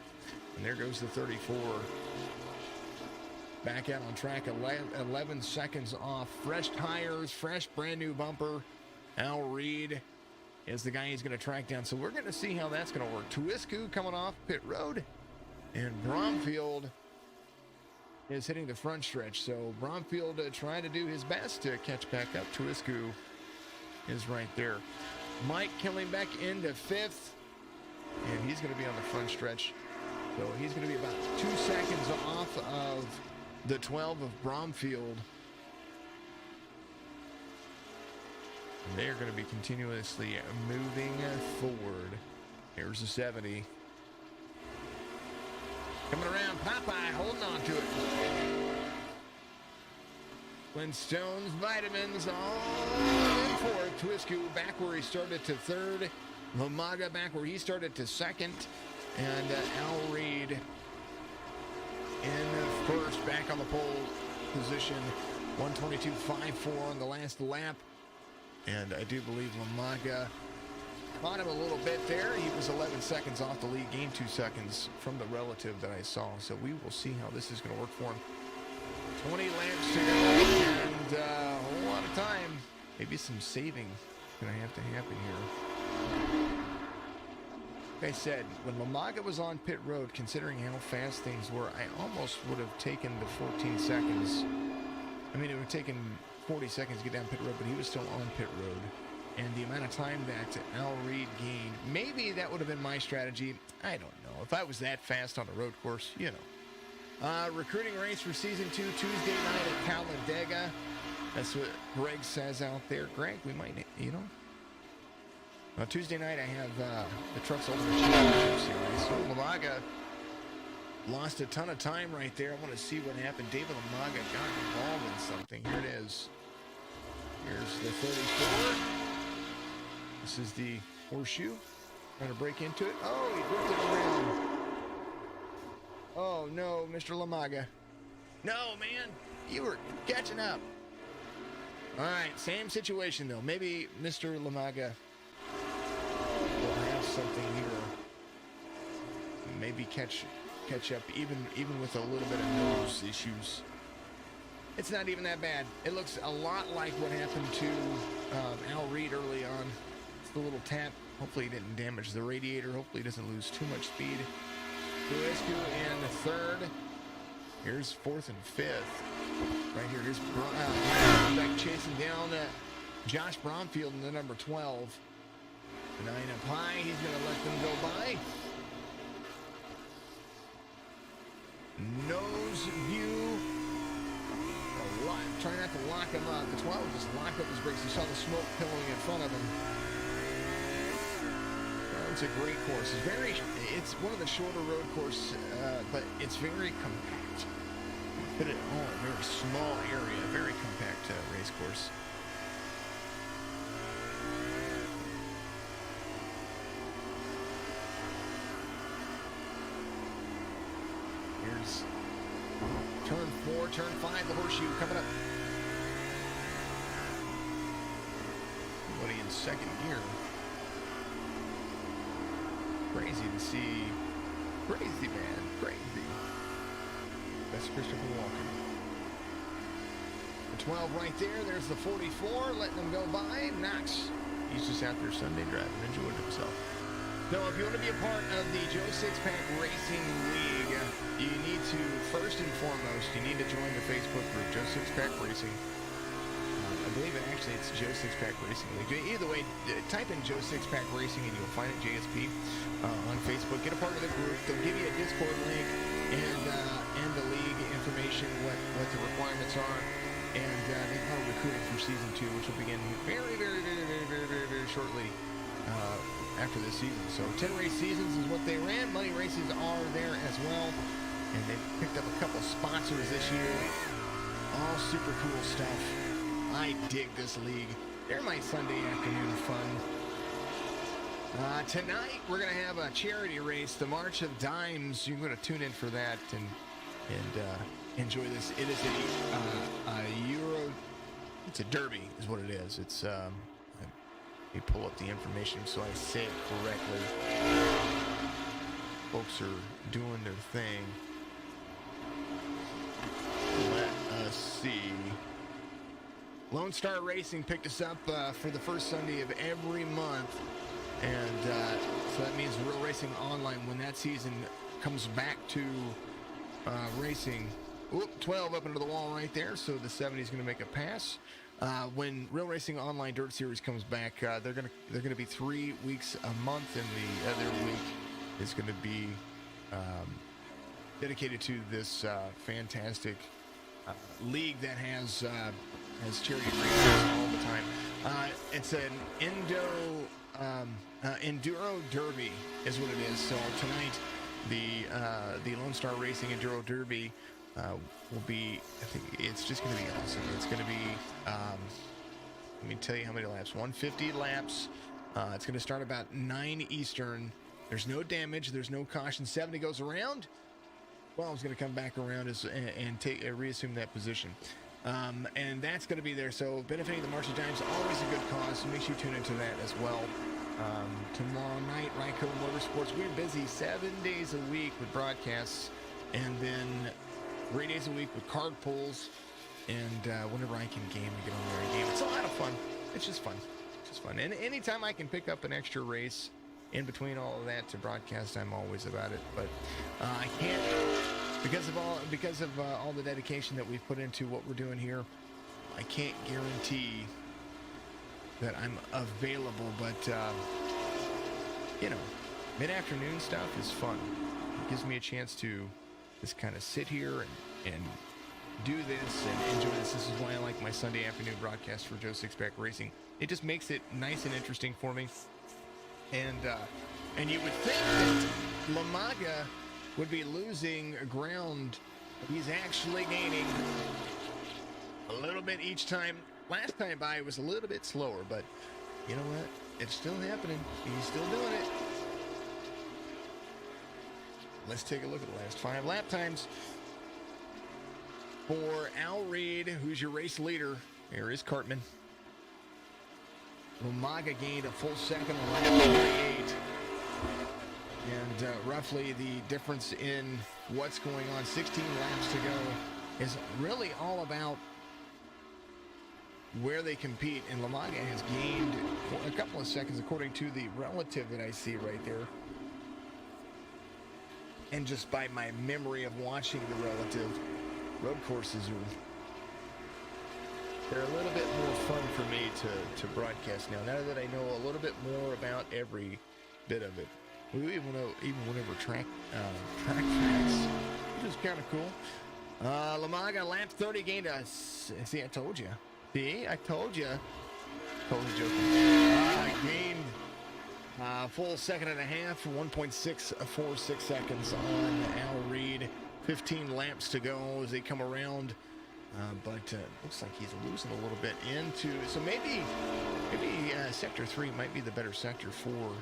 Speaker 1: And there goes the 34. Back out on track, 11 seconds off. Fresh tires, fresh brand new bumper. Al Reed is the guy he's going to track down. So we're going to see how that's going to work. Tuisku coming off pit road. And Bromfield is hitting the front stretch. So Bromfield trying to do his best to catch back up. Tuisku is right there. Mike Killingbeck into fifth. And he's going to be on the front stretch. So he's going to be about 2 seconds off of the 12 of Bromfield. And they're going to be continuously moving forward. Here's the 70. Coming around, Popeye holding on to it. Flintstones, Vitamins, all in fourth. Tuisku back where he started to third. Lamaga back where he started to second. And Al Reed in first, back on the pole position. 122.54 on the last lap. And I do believe Lamaga caught him a little bit there. He was 11 seconds off the lead, gained 2 seconds from the relative that I saw. So we will see how this is going to work for him. 20 laps to go and a whole lot of time. Maybe some saving going to have to happen here. Like I said, when Lamaga was on pit road, considering how fast things were, I almost would have taken the 14 seconds. I mean, it would have taken 40 seconds to get down pit road, but he was still on pit road. And the amount of time that Al Reed gained, maybe that would have been my strategy. I don't know. If I was that fast on a road course, you know. Recruiting race for Season 2, Tuesday night at Talladega. That's what Greg says out there. Greg, we might, you know. Tuesday night, I have the Trucks Ultimate Championship Series. So Lamaga lost a ton of time right there. I want to see what happened. David Lamaga got involved in something. Here it is. Here's the 34. This is the horseshoe. Trying to break into it. Oh, he drifted around. Oh, no, Mr. Lamaga. No, man. You were catching up. All right, same situation, though. Maybe Mr. Lamaga will have something here. Maybe catch up, even with a little bit of nose issues. It's not even that bad. It looks a lot like what happened to Al Reed early on. It's the little tap. Hopefully he didn't damage the radiator. Hopefully he doesn't lose too much speed. Tuisku in the third. Here's fourth and fifth. Right here. Here's back chasing down Josh Bromfield in the number 12. 9 up high. He's going to let them go by. Nose view. Try not to lock him up. The 12 just locked up his brakes. You saw the smoke pillowing in front of him. It's a great course. It's one of the shorter road courses, but it's very compact. Put it all in a very small area, very compact race course. Here's turn 4, turn 5, the horseshoe coming up. Everybody in second gear. Crazy to see. Crazy, man. Crazy. That's Christopher Walker. The 12 right there. There's the 44. Letting them go by. Knox. He's just out there Sunday driving, enjoying himself. Now, if you want to be a part of the Joe Sixpack Racing League, you need to, first and foremost, you need to join the Facebook group, Joe Sixpack Racing. I believe it's Joe Sixpack Racing League. Either way, type in Joe Sixpack Racing and you'll find it, JSP, on Facebook. Get a part of the group. They'll give you a Discord link and the league information. establishing what the requirements are, and they are recruiting for season 2, which will begin very shortly after this season. So 10 race seasons is what they ran. Money races are there as well, and they've picked up a couple sponsors this year. All super cool stuff. I dig this league. They're my Sunday afternoon fun. Tonight we're gonna have a charity race, the March of Dimes. You're gonna tune in for that and enjoy this. It is a Euro. It's a derby, is what it is. It's let me pull up the information so I say it correctly. Folks are doing their thing. Let us see. Lone Star Racing picked us up for the first Sunday of every month. And so that means Real Racing Online, when that season comes back to racing. Oop, 12 up into the wall right there, so the 70 is going to make a pass. When Real Racing Online Dirt Series comes back, they're going to be 3 weeks a month, and the other week is going to be dedicated to this fantastic league that has charity races all the time. It's an Enduro Derby is what it is. So tonight, the Lone Star Racing Enduro Derby will be, I think it's just going to be awesome. It's going to be, let me tell you how many laps. 150 laps. It's going to start about 9 Eastern. There's no damage. There's no caution. 70 goes around. Well, it's going to come back around and reassume that position. And that's going to be there. So benefiting the March of Dimes, always a good cause. So make sure you tune into that as well. Tomorrow night, Ryco Motorsports. We're busy 7 days a week with broadcasts, and then 3 days a week with card pulls. And whenever I can game, I get on there and game. It's a lot of fun. It's just fun. It's just fun. And anytime I can pick up an extra race in between all of that to broadcast, I'm always about it. But I can't, because of all the dedication that we've put into what we're doing here, I can't guarantee that I'm available. But mid-afternoon stuff is fun. It gives me a chance to just kind of sit here and do this and enjoy this. This is why I like my Sunday afternoon broadcast for Joe Sixpack Racing. It just makes it nice and interesting for me. And you would think that Lamaga would be losing ground. He's actually gaining a little bit each time. Last time by, it was a little bit slower, but you know what? It's still happening. He's still doing it. Let's take a look at the last 5 lap times. For Al Reed, who's your race leader, here is Cartman. Lamaga gained a full second on lap 38. And roughly the difference in what's going on, 16 laps to go, is really all about where they compete. And Lamaga has gained a couple of seconds according to the relative that I see right there. And just by my memory of watching the relative, road courses they're a little bit more fun for me to broadcast now that I know a little bit more about every bit of it. We even whenever track tracks, which is kind of cool. Lamaga lap 30 gained a. See, I told you. See, I told you. Totally joking. Gained full second and a half, 1.646 seconds on Al Reed. 15 laps to go as they come around. But looks like he's losing a little bit into. So maybe sector 3 might be the better sector for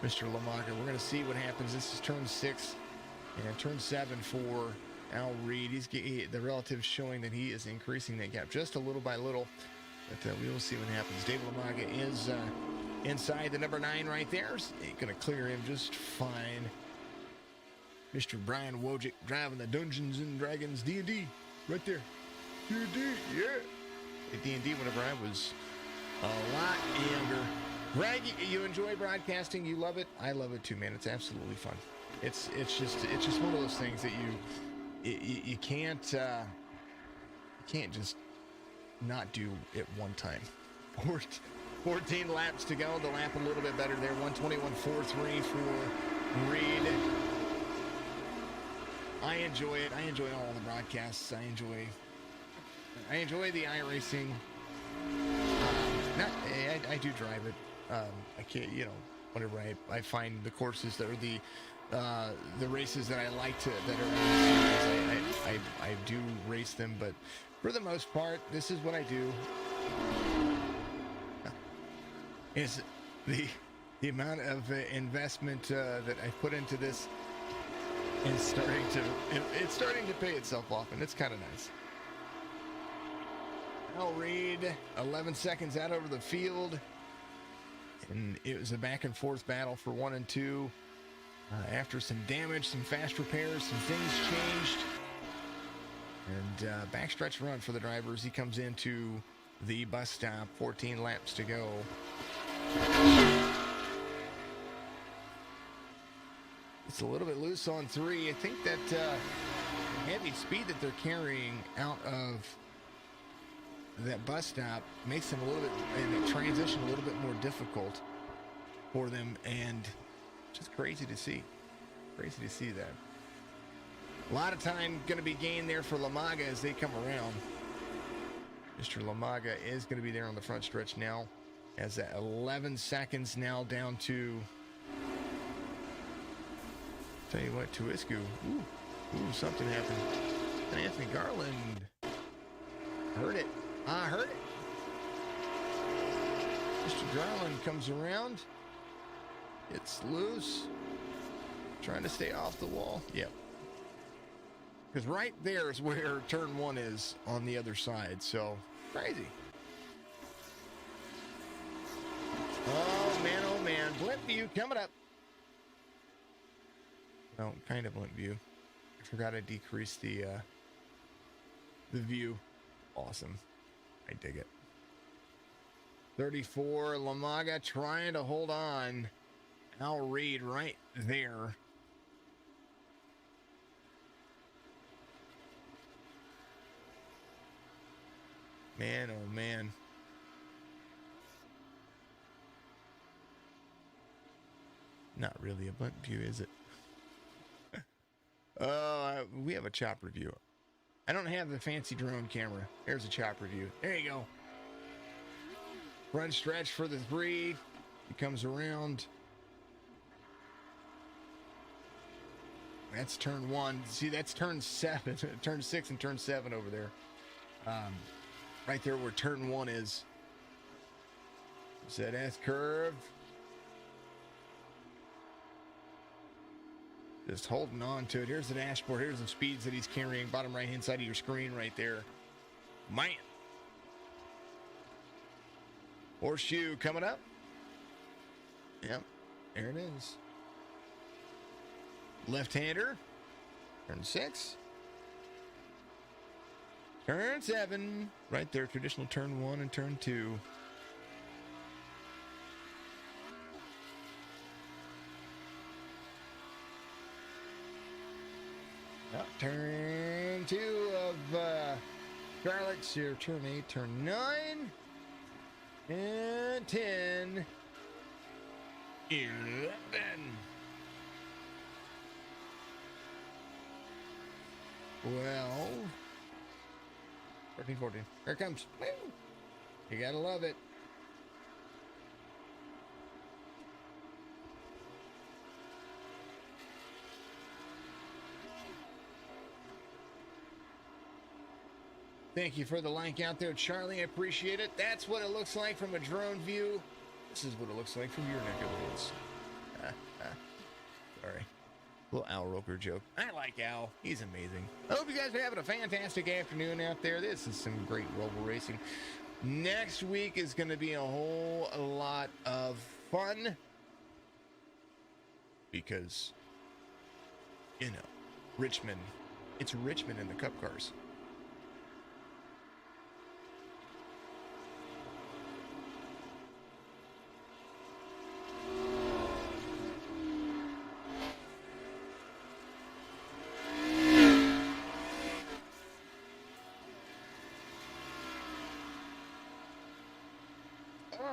Speaker 1: Mr. Lamaga. We're going to see what happens. This is turn 6 and turn 7 for Al Reed. The relative showing that he is increasing that gap just a little by little. But we will see what happens. Dave Lamaga is inside the number 9 right there. Going to clear him just fine. Mr. Brian Wojcik driving the Dungeons and Dragons D&D right there. D&D, yeah. D&D whenever I was a lot younger. Greg, you enjoy broadcasting. You love it. I love it too, man. It's absolutely fun. It's just one of those things that you can't just not do it one time. 14 laps to go. The lap a little bit better there. 121.43 for Reed. I enjoy it. I enjoy all the broadcasts. I enjoy the iRacing. I do drive it. I can't, whenever I find the courses that are the races that I like that are in the series, I do race them. But for the most part, this is what I do. Is the amount of investment that I put into this is starting to pay itself off, and it's kind of nice. Al Reed, 11 seconds out over the field, and it was a back and forth battle for 1 and 2. After some damage, some fast repairs, some things changed, and backstretch run for the drivers. He comes into the bus stop, 14 laps to go. It's a little bit loose on 3. I think that heavy speed that they're carrying out of that bus stop makes them a little bit, in the transition, a little bit more difficult for them, and just crazy to see. Crazy to see that. A lot of time going to be gained there for Lamaga as they come around. Mr. Lamaga is going to be there on the front stretch now, as that 11 seconds now down to, tell you what, Tuisku. Ooh, something happened. Anthony Garland. Heard it. I heard it. Mr. Garland comes around. It's loose. Trying to stay off the wall. Yep. Because right there is where turn 1 is on the other side. So, crazy. Oh, man. Blimp view coming up. Well, kind of blimp view. I forgot to decrease the view. Awesome. I dig it. 34, Lamaga trying to hold on. Al Reed right there. Man, oh man. Not really a blimp view, is it? We have a chopper view. I don't have the fancy drone camera. There's a chopper view. There you go. Front stretch for the 3. He comes around. That's turn 1. See, that's turn 7. Turn 6 and turn 7 over there. Right there where turn 1 is. ZS curve. Just holding on to it. Here's the dashboard. Here's the speeds that he's carrying. Bottom right-hand side of your screen right there. Man. Horseshoe coming up. Yep. There it is. Left-hander. Turn 6. Turn 7. Right there. Traditional turn 1 and turn 2. Turn 2 of Charlotte's here. Turn 8, turn 9, and 10, 11. Well, 13, 14. Here it comes. Woo! You gotta love it. Thank you for the like out there, Charlie. I appreciate it. That's what it looks like from a drone view. This is what it looks like from your neck of the woods. Sorry. Little Al Roker joke. I like Al. He's amazing. I hope you guys are having a fantastic afternoon out there. This is some great Roval racing. Next week is going to be a whole lot of fun. Because, Richmond. It's Richmond in the Cup cars.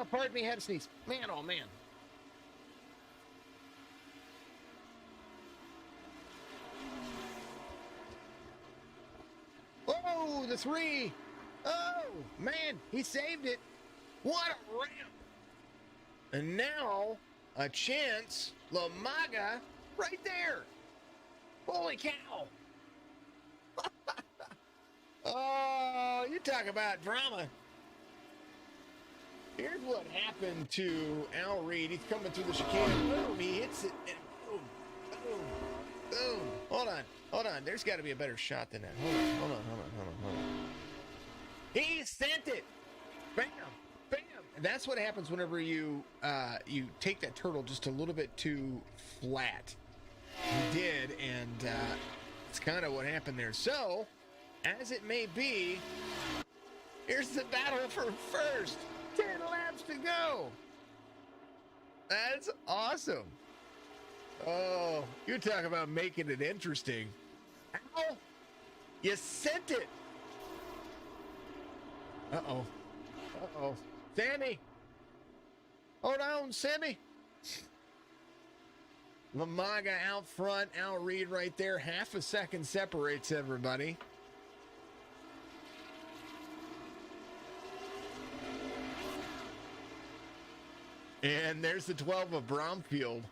Speaker 1: Pardon me, had to sneeze. Man, oh man. the 3. Oh, man, he saved it. What a ramp. And now, a chance, Lamaga, right there. Holy cow. Oh, you talk about drama. Here's what happened to Al Reed. He's coming through the chicane. Boom, he hits it. And boom, boom, boom. Hold on. There's got to be a better shot than that. Hold on. He sent it. Bam, bam. And that's what happens whenever you take that turtle just a little bit too flat. He did, and it's kind of what happened there. So, as it may be, here's the battle for first. 10 laps to go. That's awesome. Oh, you talk about making it interesting. Ow, you sent it. Uh-oh. Sammy. Hold on, Sammy. Lamaga out front. Al Reed right there. Half a second separates everybody. And there's the 12 of Bromfield.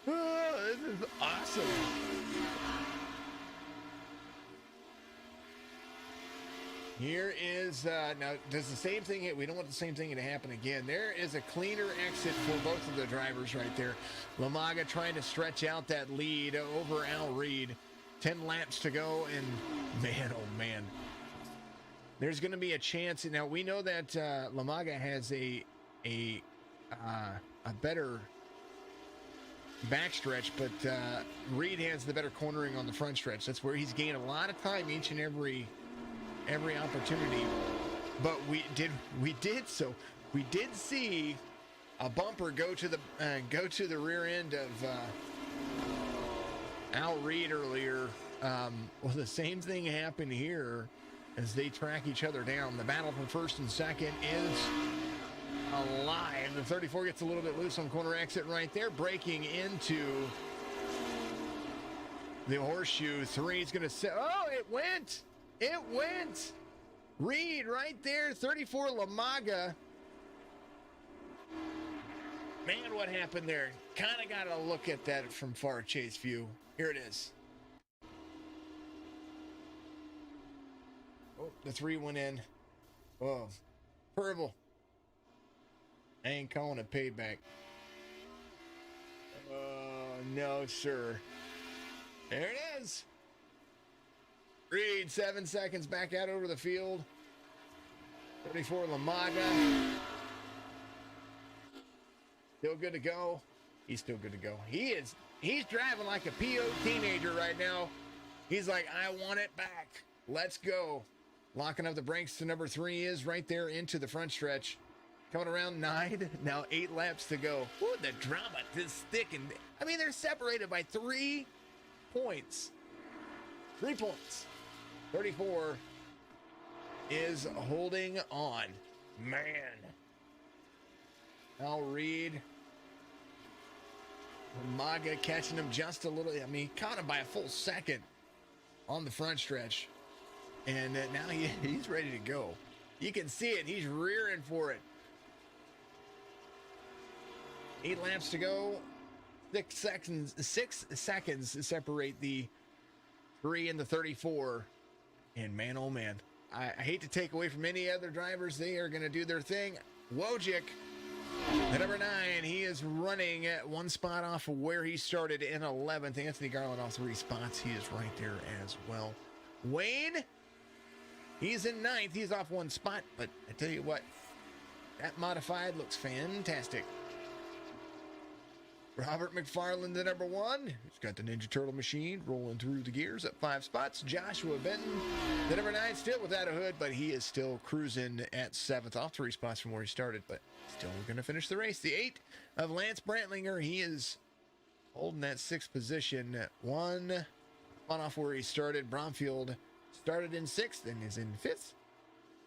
Speaker 1: Oh, this is awesome. Here is, now, does the same thing, we don't want the same thing to happen again. There is a cleaner exit for both of the drivers right there. Lamaga trying to stretch out that lead over Al Reed. 10 laps to go, and man, oh man. There's going to be a chance. Now, we know that Lamaga has a better backstretch, but Reed has the better cornering on the front stretch. That's where he's gained a lot of time each and every opportunity. But we did see a bumper go to the rear end of Al Reed earlier. Well, the same thing happened here as they track each other down. The battle for first and second is alive. The 34 gets a little bit loose on corner exit right there, breaking into the horseshoe. 3 is going to set. Oh, it went. Reed right there. 34 Lamaga. Man, what happened there? Kind of got to look at that from far chase view. Here it is. Oh, the 3 went in. Oh, Purple. I ain't calling it payback. No, sir. There it is. Reed, 7 seconds back out over the field. 34 Lamaga. Still good to go. He's still good to go. He's driving like a PO teenager right now. He's like, I want it back. Let's go. Locking up the brakes to number 3 is right there into the front stretch. Coming around 9. Now 8 laps to go. Ooh, the drama is thick. And I mean, they're separated by 3 points. 3 points. 34 is holding on. Man. Al Reed. Lamaga catching him just a little. I mean, caught him by a full second on the front stretch. And now he's ready to go. You can see it. He's rearing for it. 8 laps to go. 6 seconds separate the 3 and the 34. And man, oh man, I hate to take away from any other drivers. They are going to do their thing. Wojcik, the number 9, he is running at 1 spot off of where he started in 11th. Anthony Garland off 3 spots. He is right there as well. Wayne, he's in 9th. He's off 1 spot, but I tell you what, that modified looks fantastic. Robert McFarland, the number 1. He's got the Ninja Turtle machine rolling through the gears at 5 spots. Joshua Benton, the number 9, still without a hood, but he is still cruising at 7th, off 3 spots from where he started, but still going to finish the race. The 8 of Lance Brantlinger, he is holding that 6th position at 1 spot off where he started. Bromfield started in 6th and is in 5th.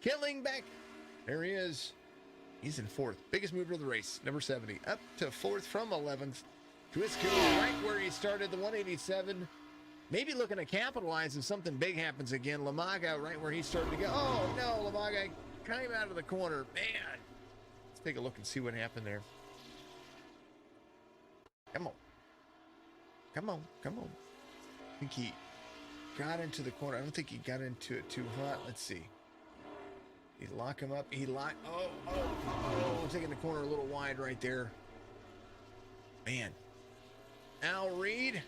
Speaker 1: Killingbeck, there he is. He's in 4th. Biggest mover of the race, number 70. Up to 4th from 11th. Twisco, right where he started, the 187. maybe looking to capitalize if something big happens again. Lamaga right where he started to go. Oh, no, Lamaga came out of the corner. Man, let's take a look and see what happened there. Come on. Come on, come on. I think he got into the corner. I don't think he got into it too hot. Let's see. He lock him up. He lock. Oh, taking the corner a little wide right there. Man. Al Reed.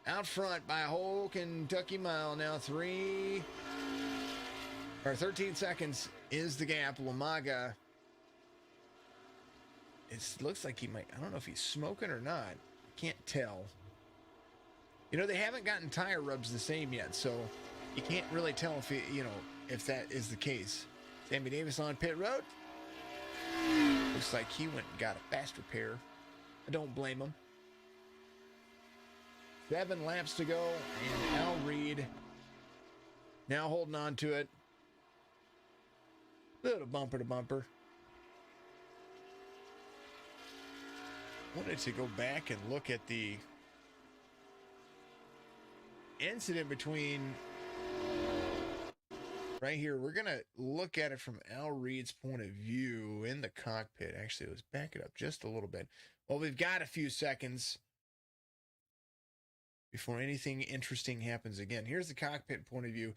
Speaker 1: Out front by a whole Kentucky mile. Now 13 seconds is the gap. Lamaga. It looks like he might. I don't know if he's smoking or not. Can't tell. You know, they haven't gotten tire rubs the same yet, so you can't really tell if if that is the case. Sammy Davis on pit road. Looks like he went and got a fast repair. I don't blame him. 7 laps to go, and Al Reed now holding on to it. Little bumper to bumper. Wanted to go back and look at the incident between right here. We're going to look at it from Al Reed's point of view in the cockpit. Actually, let's back it up just a little bit. Well, we've got a few seconds before anything interesting happens again. Here's the cockpit point of view.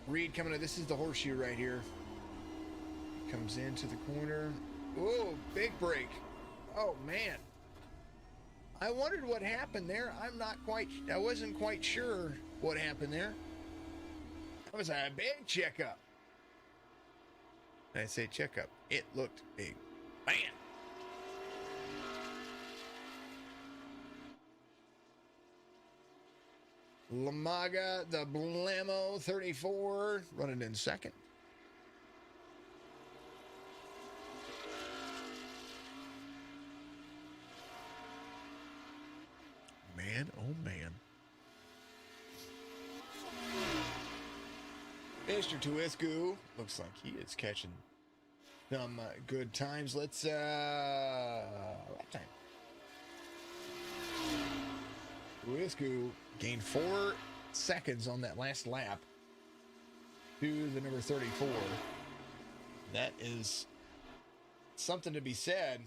Speaker 1: Reed coming in. This is the horseshoe right here. Comes into the corner. Oh, big break. Oh, man. I wondered what happened there. I wasn't quite sure what happened there. That was a big checkup. I say checkup. It looked big. Bam. Lamaga, the Blammo 34, running in second. Man, oh man. Mr. Tuisku looks like he is catching some good times. Let's lap time. Tuisku gained 4 seconds on that last lap to the number 34. That is something to be said.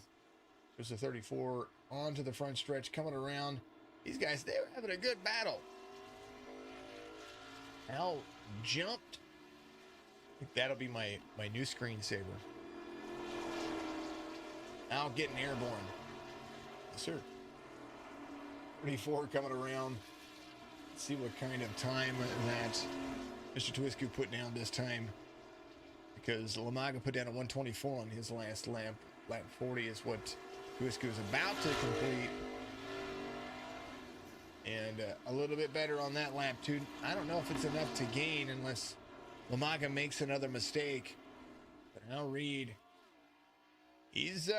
Speaker 1: There's a 34 onto the front stretch coming around. These guys, they were having a good battle. Al jumped. I think that'll be my new screensaver. Al getting airborne. Yes, sir. 34 coming around. Let's see what kind of time that Mr. Tuisku put down this time. Because Lamaga put down a 124 on his last lap. Lap 40 is what Tuisku is about to complete. And a little bit better on that lap, too. I don't know if it's enough to gain unless Lamaga makes another mistake. But Al Reed, he's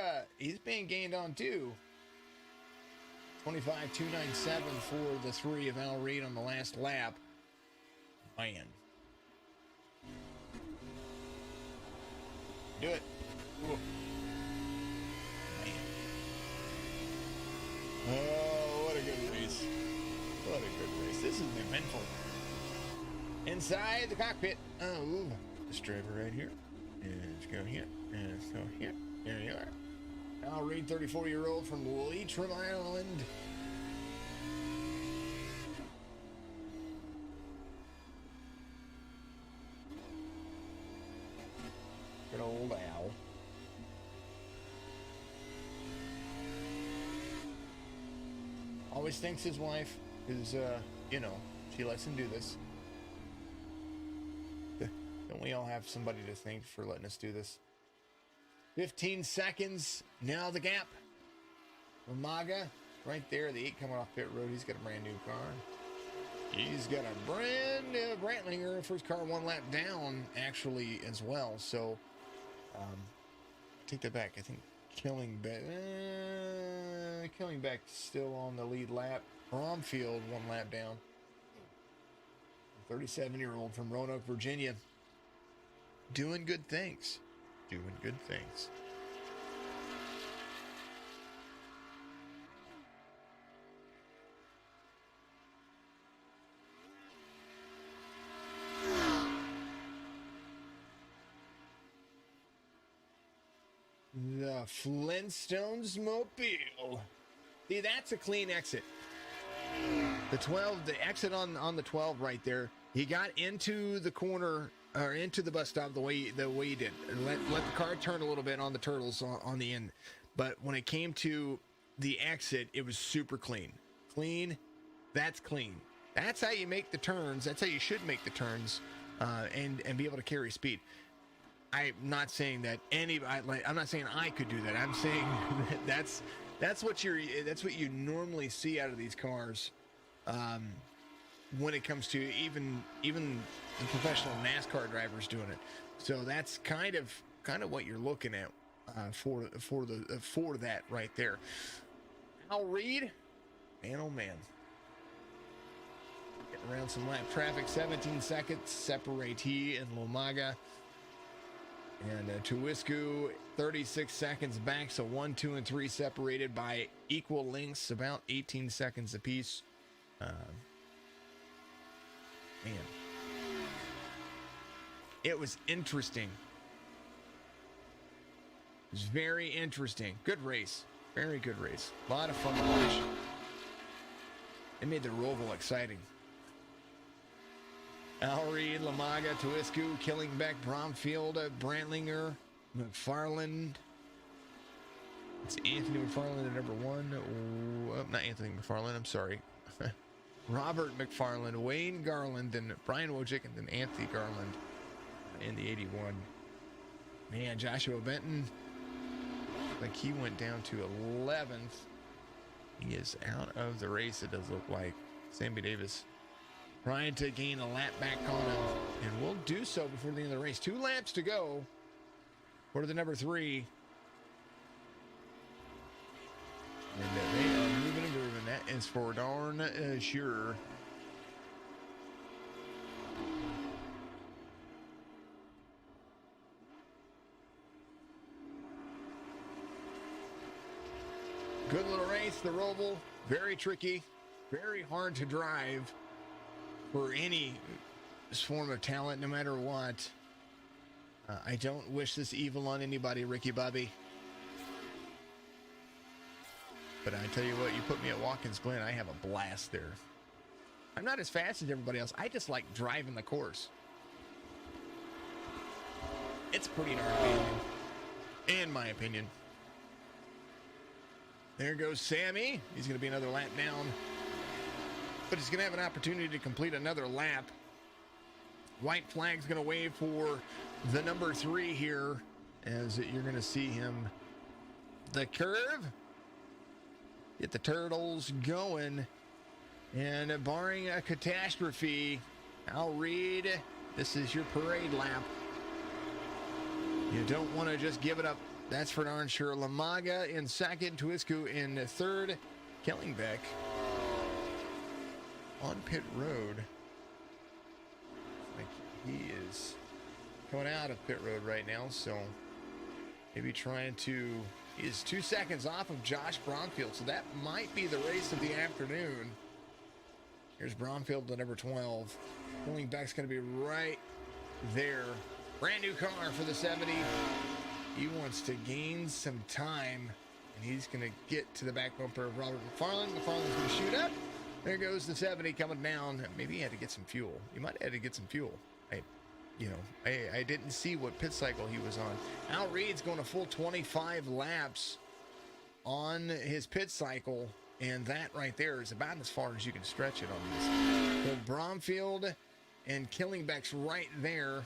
Speaker 1: being gained on, too. 25.297 for the 3 of Al Reed on the last lap. Man. Do it. Ooh. Man. Oh, what a good race. What a good race. This is eventful. Inside the cockpit. Oh, this driver right here. And let's go here. And let's go here. There you are. Al Reed, 34-year-old from Leitrim, Ireland. Good old Al. Always thanks his wife is, she lets him do this. Don't we all have somebody to thank for letting us do this? 15 seconds. Now the gap. Lamaga, right there. The 8 coming off pit road. He's got a brand new car. He's got a brand new Brantlinger. First car 1 lap down, actually, as well. So, take that back. I think Killingbeck still on the lead lap. Bromfield 1 lap down. 37-year-old from Roanoke, Virginia. Doing good things. Doing good things. a Flintstones mobile. See, that's a clean exit. The 12, the exit on the 12 right there. He got into the corner or into the bus stop the way he did. Let the car turn a little bit on the turtles on the end. But when it came to the exit, it was super clean. Clean. That's clean. That's how you make the turns. That's how you should make the turns, and be able to carry speed. I'm not saying that I'm not saying I could do that. I'm saying that's what you normally see out of these cars, when it comes to even the professional NASCAR drivers doing it. So that's kind of what you're looking at for that right there. Al Reed, man, oh man. Getting around some lap traffic, 17 seconds separate he and Lomaga. And Tuisku, 36 seconds back, so 1, 2, and 3 separated by equal lengths, about 18 seconds apiece. Man. It was interesting. It was very interesting. Good race. Very good race. A lot of fun to watch. It made the Roval exciting. Al Reed, Lamaga, Tuisku, Killingbeck, Bromfield, Brantlinger, McFarland. It's Anthony McFarland at number 1. Oh, not Anthony McFarland, I'm sorry. Robert McFarland, Wayne Garland, and Brian Wojcik, and then Anthony Garland in the 81. Man, Joshua Benton, like he went down to 11th. He is out of the race, it does look like. Sammy Davis trying to gain a lap back on him, and will do so before the end of the race. 2 laps to go for the number 3. And they are moving and grooving. That is for darn sure. Good little race, the Roval. Very tricky, very hard to drive for any form of talent, no matter what. I don't wish this evil on anybody, Ricky Bobby. But I tell you what, you put me at Watkins Glen, I have a blast there. I'm not as fast as everybody else. I just like driving the course. It's pretty darn amazing, in my opinion. There goes Sammy. He's going to be another lap down. But he's going to have an opportunity to complete another lap. White flag's going to wave for the number 3 here, as you're going to see him. The curve. Get the turtles going. And barring a catastrophe, Al Reed, this is your parade lap. You don't want to just give it up. That's for darn sure. Lamaga in second, Tuisku in third, Killingbeck on pit road. Like he is coming out of pit road right now, so maybe trying to. He is 2 seconds off of Josh Bromfield, so that might be the race of the afternoon. Here's Bromfield, the number 12. Killingbeck's going to be right there. Brand new car for the 70. He wants to gain some time, and he's going to get to the back bumper of Robert McFarland. McFarland's going to shoot up. There goes the 70 coming down. Maybe he had to get some fuel. He might have had to get some fuel. I didn't see what pit cycle he was on. Al Reed's going a full 25 laps on his pit cycle, and that right there is about as far as you can stretch it on this. So Bromfield and Killingbeck's right there.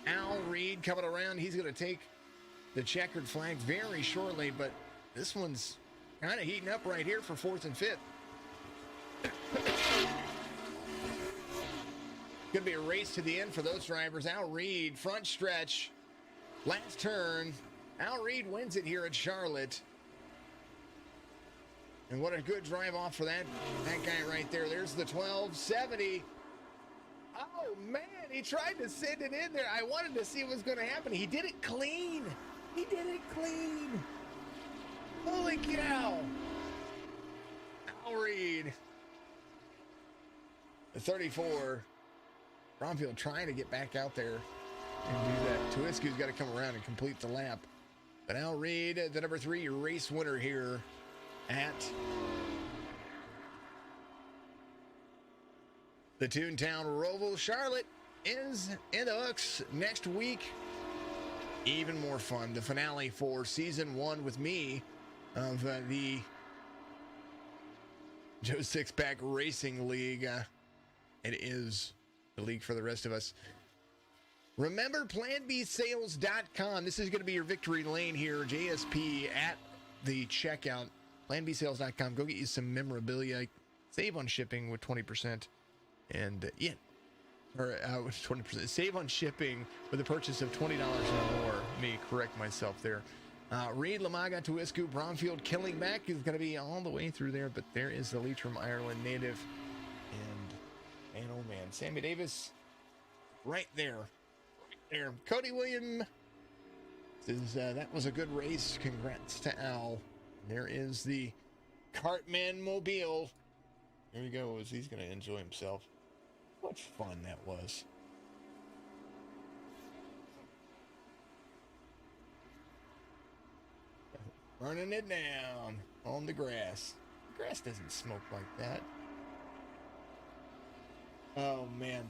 Speaker 1: Al Reed coming around. He's going to take the checkered flag very shortly, but this one's kind of heating up right here for 4th and 5th. Going to be a race to the end for those drivers. Al Reed, front stretch, last turn. Al Reed wins it here at Charlotte. And what a good drive off for that guy right there. There's the 1270. Oh, man, he tried to send it in there. I wanted to see what was going to happen. He did it clean. He did it clean. Holy cow. Al Reed. The 34. Bromfield trying to get back out there and do that. Tuisku's got to come around and complete the lap. But I'll read the number 3 race winner here at the Toontown Roval. Charlotte is in the hooks next week. Even more fun. The finale for season 1 with me of the Joe Sixpack Racing League. It is the league for the rest of us. Remember, PlanBSales.com. This is going to be your victory lane here. JSP at the checkout. PlanBSales.com. Go get you some memorabilia. Save on shipping with 20%. And, 20%. Save on shipping with a purchase of $20 or more. Let me correct myself there. Reed, Lamaga, Tuisku, Bromfield, Killingback is going to be all the way through there. But there is the Leitrim, Ireland native. And, man, oh, man. Sammy Davis right there. Cody William says that was a good race. Congrats to Al. There is the Cartman Mobile. There he goes. He's going to enjoy himself. What fun that was. Burning it down on the grass. The grass doesn't smoke like that. Oh, man.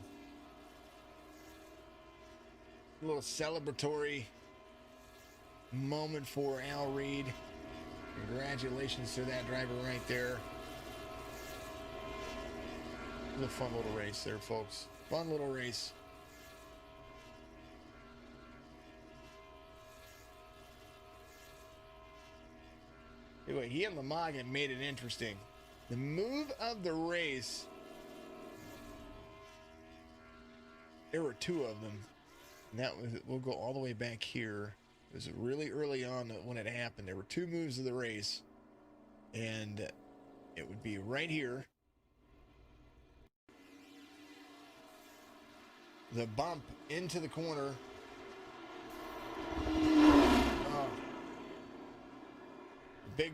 Speaker 1: A little celebratory moment for Al Reed. Congratulations to that driver right there. It was a fun little race there, folks. Fun little race. Anyway, he and Lamaga made it interesting. The move of the race, there were 2 of them. And that was, we'll go all the way back here. It was really early on when it happened. There were 2 moves of the race. And it would be right here. The bump into the corner. Oh. Big,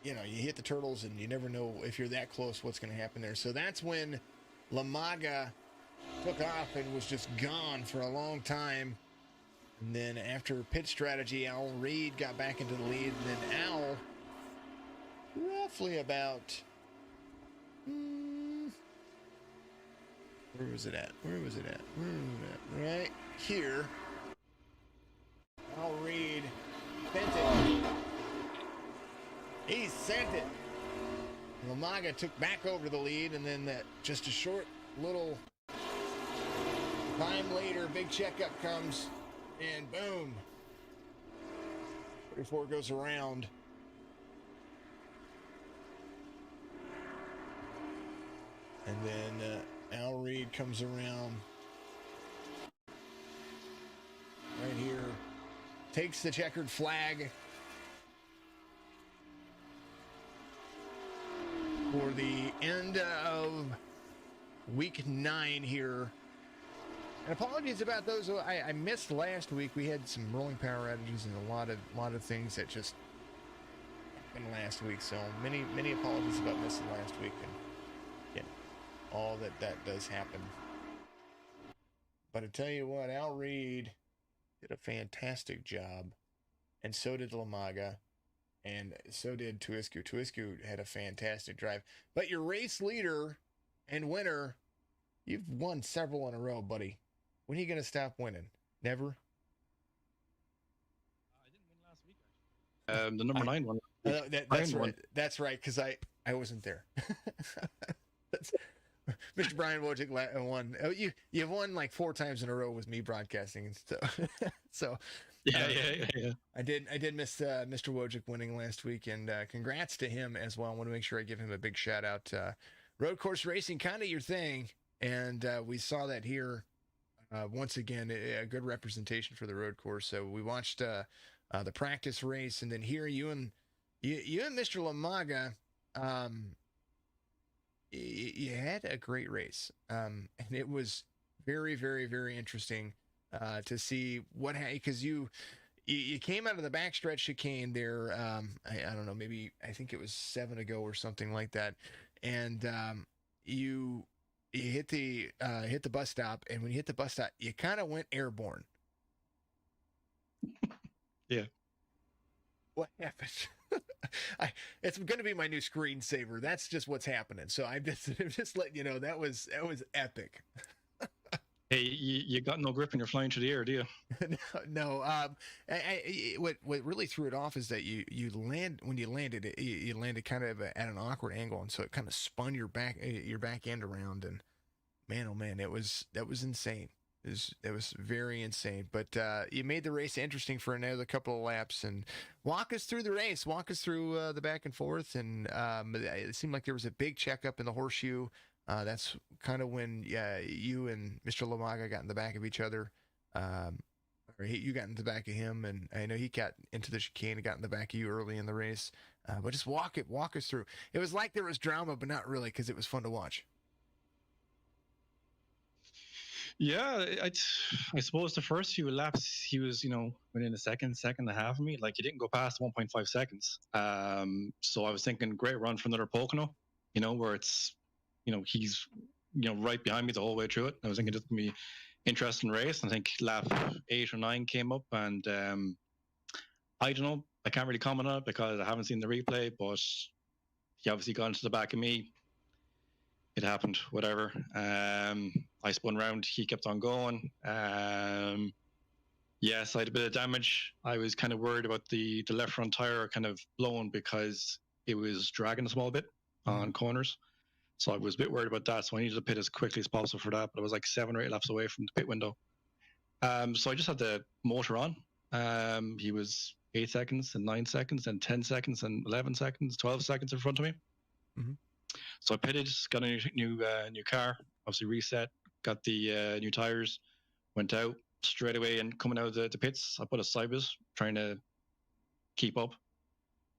Speaker 1: you hit the turtles and you never know if you're that close what's going to happen there. So that's when Lamaga took off and was just gone for a long time. And then after pit strategy, Al Reed got back into the lead. And then Al, roughly about, where was it at? Right here. Al Reed sent it. He sent it. Lamaga took back over the lead, and then just a short little time later, big checkup comes, and boom. 34 goes around. And then Al Reed comes around right here, takes the checkered flag for the end of week 9 here. And apologies about those I missed last week. We had some rolling power outages and a lot of things that just happened last week. So many apologies about missing last week, and all that does happen. But I tell you what, Al Reed did a fantastic job, and so did Lamaga, and so did Tuisku. Tuisku had a fantastic drive. But your race leader and winner, you've won several in a row, buddy. When are you going to stop winning? Never?
Speaker 2: I didn't win last week, actually. The number 9 one.
Speaker 1: That's right. That's right, because I wasn't there. Mr. Brian Wojcik won. Oh, you've won like 4 times in a row with me broadcasting and stuff. So
Speaker 2: Yeah.
Speaker 1: I did miss Mr. Wojcik winning last week, and congrats to him as well. I want to make sure I give him a big shout out. Road course racing, kind of your thing, and we saw that here once again. A good representation for the road course. So we watched the practice race, and then here you and Mr. Lamaga. You had a great race, and it was very, very, very interesting to see what because you came out of the backstretch chicane there. I don't know, maybe I think it was 7 ago or something like that, and you hit the bus stop, and when you hit the bus stop, you kind of went airborne.
Speaker 2: Yeah.
Speaker 1: What happened? It's going to be my new screensaver. That's just what's happening. So I'm just letting you know that was epic.
Speaker 2: Hey, you got no grip when you're flying through the air, do you?
Speaker 1: No. What really threw it off is that you land when you landed you landed kind of at an awkward angle, and so it kind of spun your back end around, and man, oh man, that was insane. It was very insane. But you made the race interesting for another couple of laps, and walk us through the race. Walk us through the back and forth, and it seemed like there was a big checkup in the horseshoe. That's kind of when you and Mr. Lamaga got in the back of each other. Or you got in the back of him, and I know he got into the chicane and got in the back of you early in the race. But just walk us through. It was like there was drama, but not really, because it was fun to watch.
Speaker 2: Yeah, I suppose the first few laps he was, within a second and a half of me. Like he didn't go past 1.5 seconds. So I was thinking, great run for another Pocono, where it's, he's, right behind me the whole way through it. I was thinking it's gonna be interesting race. And I think lap 8 or 9 came up, and I don't know. I can't really comment on it because I haven't seen the replay, but he obviously got into the back of me. It happened, whatever. I spun around, he kept on going. Yes, I had a bit of damage. I was kind of worried about the left front tire kind of blowing because it was dragging a small bit on corners. So I was a bit worried about that. So I needed to pit as quickly as possible for that. But I was like 7 or 8 laps away from the pit window. So I just had the motor on. He was 8 seconds and 9 seconds and 10 seconds and 11 seconds, 12 seconds in front of me. Mm-hmm. So I pitted, got a new car, obviously reset, got the new tires, went out straight away, and coming out of the pits, I put a Cybus trying to keep up.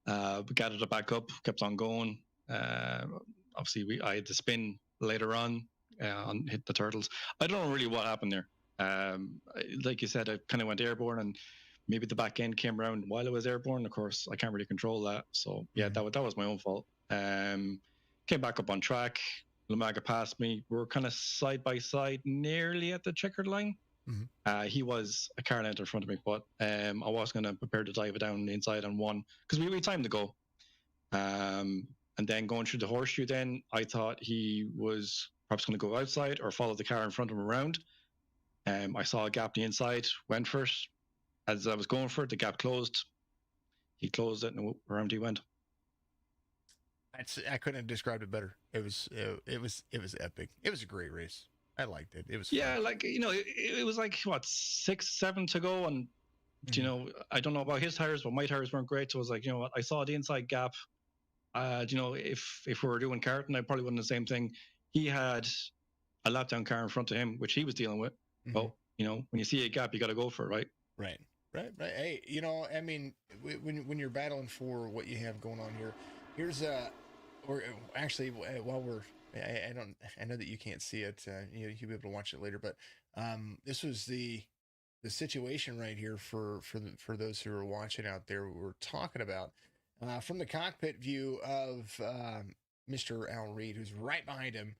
Speaker 2: We gathered it back up, kept on going. Obviously, I had to spin later on hit the turtles. I don't know really what happened there. Like you said, I kind of went airborne, and maybe the back end came around while I was airborne. Of course, I can't really control that. So yeah, that was my own fault. Came back up on track. Lamaga passed me. We were kind of side by side, nearly at the checkered line. Mm-hmm. He was a car length in front of me, but I was going to prepare to dive it down the inside on one because we had time to go. And then going through the horseshoe, then I thought he was perhaps going to go outside or follow the car in front of him around. I saw a gap the inside, went for it. As I was going for it, the gap closed. He closed it, and around he went.
Speaker 1: I couldn't have described it better. It was epic. It was a great race. I liked it. It was fun.
Speaker 2: Yeah, like it was like what 6, 7 to go, and I don't know about his tires, but my tires weren't great. So I was like, what? I saw the inside gap. If we were doing karting, I probably wouldn't do the same thing. He had a lap down car in front of him, which he was dealing with. Mm-hmm. Well, when you see a gap, you got to go for it, right?
Speaker 1: Right. Hey, I mean, when you're battling for what you have going on here, here's or actually, while we're, I know that you can't see it, you'll be able to watch it later, but this was the situation right here for those who are watching out there. We're talking about from the cockpit view of Mr. Al Reed, who's right behind him.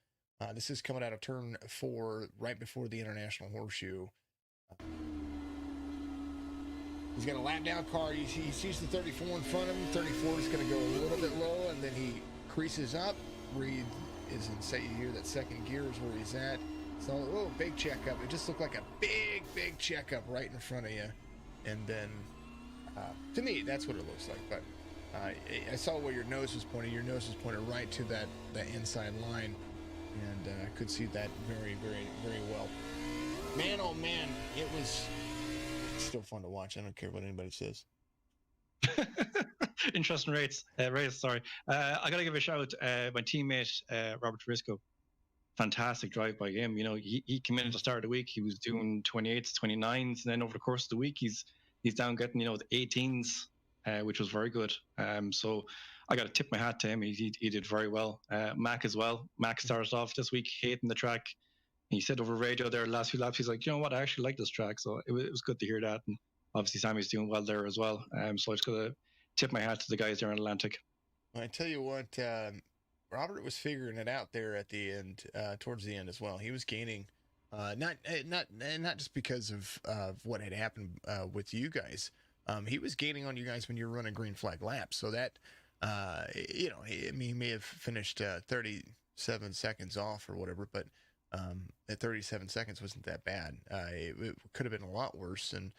Speaker 1: This is coming out of turn 4, right before the International Horseshoe. He's got a lap down car. He sees the 34 in front of him. 34 is going to go a little bit low, and then he creases up. Reed is in, say, you hear that second gear is where he's at. So, big checkup. It just looked like a big checkup right in front of you. And then, to me, that's what it looks like. But I saw where your nose was pointing. Your nose was pointed right to that inside line. And I could see that very, very, very well. Man, oh man, it was still fun to watch. I don't care what anybody says.
Speaker 2: Interesting race. Sorry. I got to give a shout out to my teammate, Robert Risco. Fantastic drive by him. He came in at the start of the week. He was doing 28s, 29s. And then over the course of the week, he's down getting, the 18s, which was very good. So I got to tip my hat to him. He did very well. Mac as well. Mac started off this week hating the track. And he said over radio there the last few laps, he's like, you know what, I actually like this track. So it was good to hear that. And obviously Sammy's doing well there as well. So I just got to tip my hat to the guys there in Atlantic.
Speaker 1: I tell you what, Robert was figuring it out there at the end, towards the end as well. He was gaining, not just because of what had happened with you guys, he was gaining on you guys when you were running green flag laps. So that, he may have finished 37 seconds off or whatever, but at 37 seconds wasn't that bad. It could have been a lot worse. And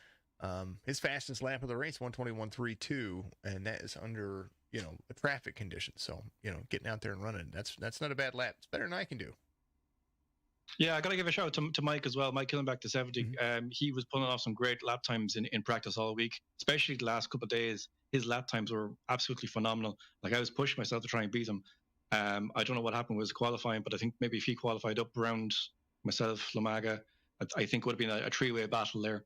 Speaker 1: his fastest lap of the race, 1:21.32, and that is under a traffic condition. So getting out there and running, that's not a bad lap. It's better than I can do.
Speaker 2: Yeah, I got to give a shout out to Mike as well. Mike Killenback to 70.
Speaker 1: Mm-hmm.
Speaker 2: He was pulling off some great lap times in practice all week, especially the last couple of days. His lap times were absolutely phenomenal. Like, I was pushing myself to try and beat him. I don't know what happened with his qualifying, but I think maybe if he qualified up around myself, Lamaga, I think it would have been a three-way battle there.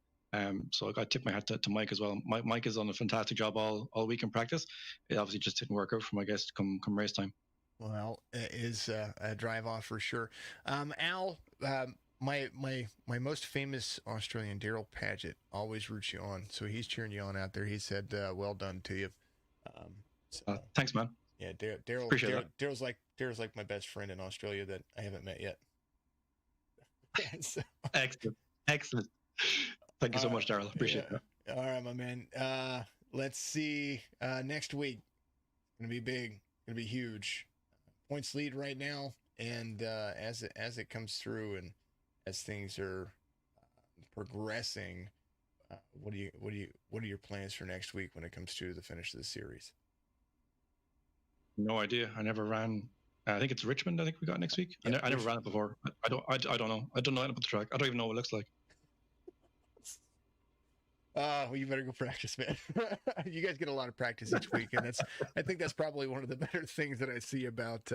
Speaker 2: So I got to tip my hat to Mike as well. Mike has done a fantastic job all week in practice. It obviously just didn't work out for my guys to come race time.
Speaker 1: Well, it is a drive off for sure. Al, my most famous Australian, Daryl Paget, always roots you on. So he's cheering you on out there. He said, "Well done to you."
Speaker 2: Thanks, man.
Speaker 1: Yeah, Daryl. Daryl's like my best friend in Australia that I haven't met yet.
Speaker 2: So, excellent. Thank you so much, Daryl. Appreciate it.
Speaker 1: All right, my man. Let's see. Next week, gonna be big. Gonna be huge. Points lead right now, and as it comes through, and as things are progressing, what are your plans for next week when it comes to the finish of the series?
Speaker 2: No idea. I never ran. I think it's Richmond. I think we got next week. Yeah, I never ran it before. I don't know. I don't know anything about the track. I don't even know what it looks like.
Speaker 1: Well, you better go practice, man. You guys get a lot of practice each week, and I think that's probably one of the better things that I see about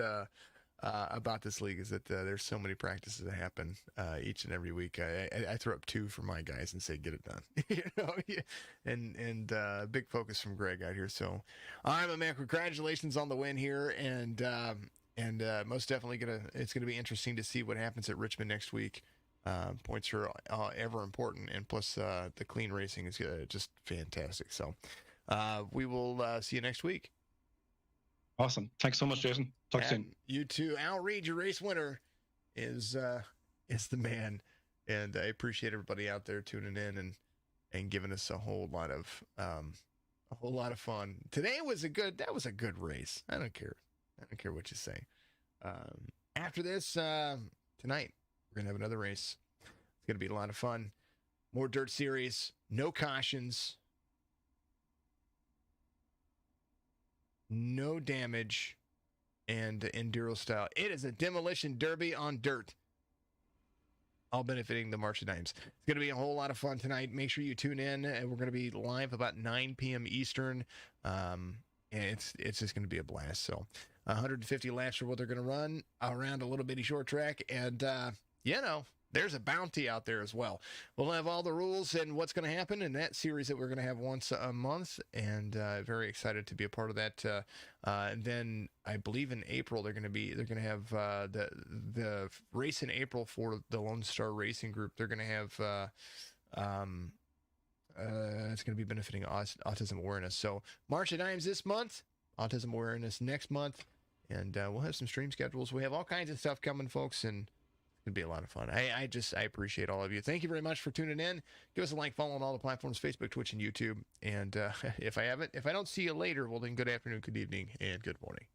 Speaker 1: this league is that there's so many practices that happen each and every week. I throw up 2 for my guys and say get it done. And big focus from Greg out here. So, all right, my man, congratulations on the win here, and most definitely it's gonna be interesting to see what happens at Richmond next week. Points are ever important, and plus the clean racing is just fantastic. So we will see you next week.
Speaker 2: Awesome. Thanks so much, Jason. Talk soon.
Speaker 1: You too. Al Reed, your race winner, is the man, and I appreciate everybody out there tuning in and giving us a whole lot of fun. Today was a good race. I don't care what you say. After this tonight, we're going to have another race. It's going to be a lot of fun. More dirt series. No cautions. No damage. And enduro style. It is a demolition derby on dirt. All benefiting the March of Dimes. It's going to be a whole lot of fun tonight. Make sure you tune in. And we're going to be live about 9 p.m. Eastern. And it's just going to be a blast. So 150 laps are what they're going to run around a little bitty short track. And, there's a bounty out there as well. We'll have all the rules and what's going to happen in that series that we're going to have once a month, and very excited to be a part of that. And then I believe in April they're going to have the race in April for the Lone Star Racing Group. They're going to have it's going to be benefiting autism awareness. So March of Dimes this month, autism awareness next month, and we'll have some stream schedules. We have all kinds of stuff coming, folks, and it'd be a lot of fun. I appreciate all of you. Thank you very much for tuning in. Give us a like, follow on all the platforms, Facebook, Twitch, and YouTube. And if I don't see you later, well then good afternoon, good evening, and good morning.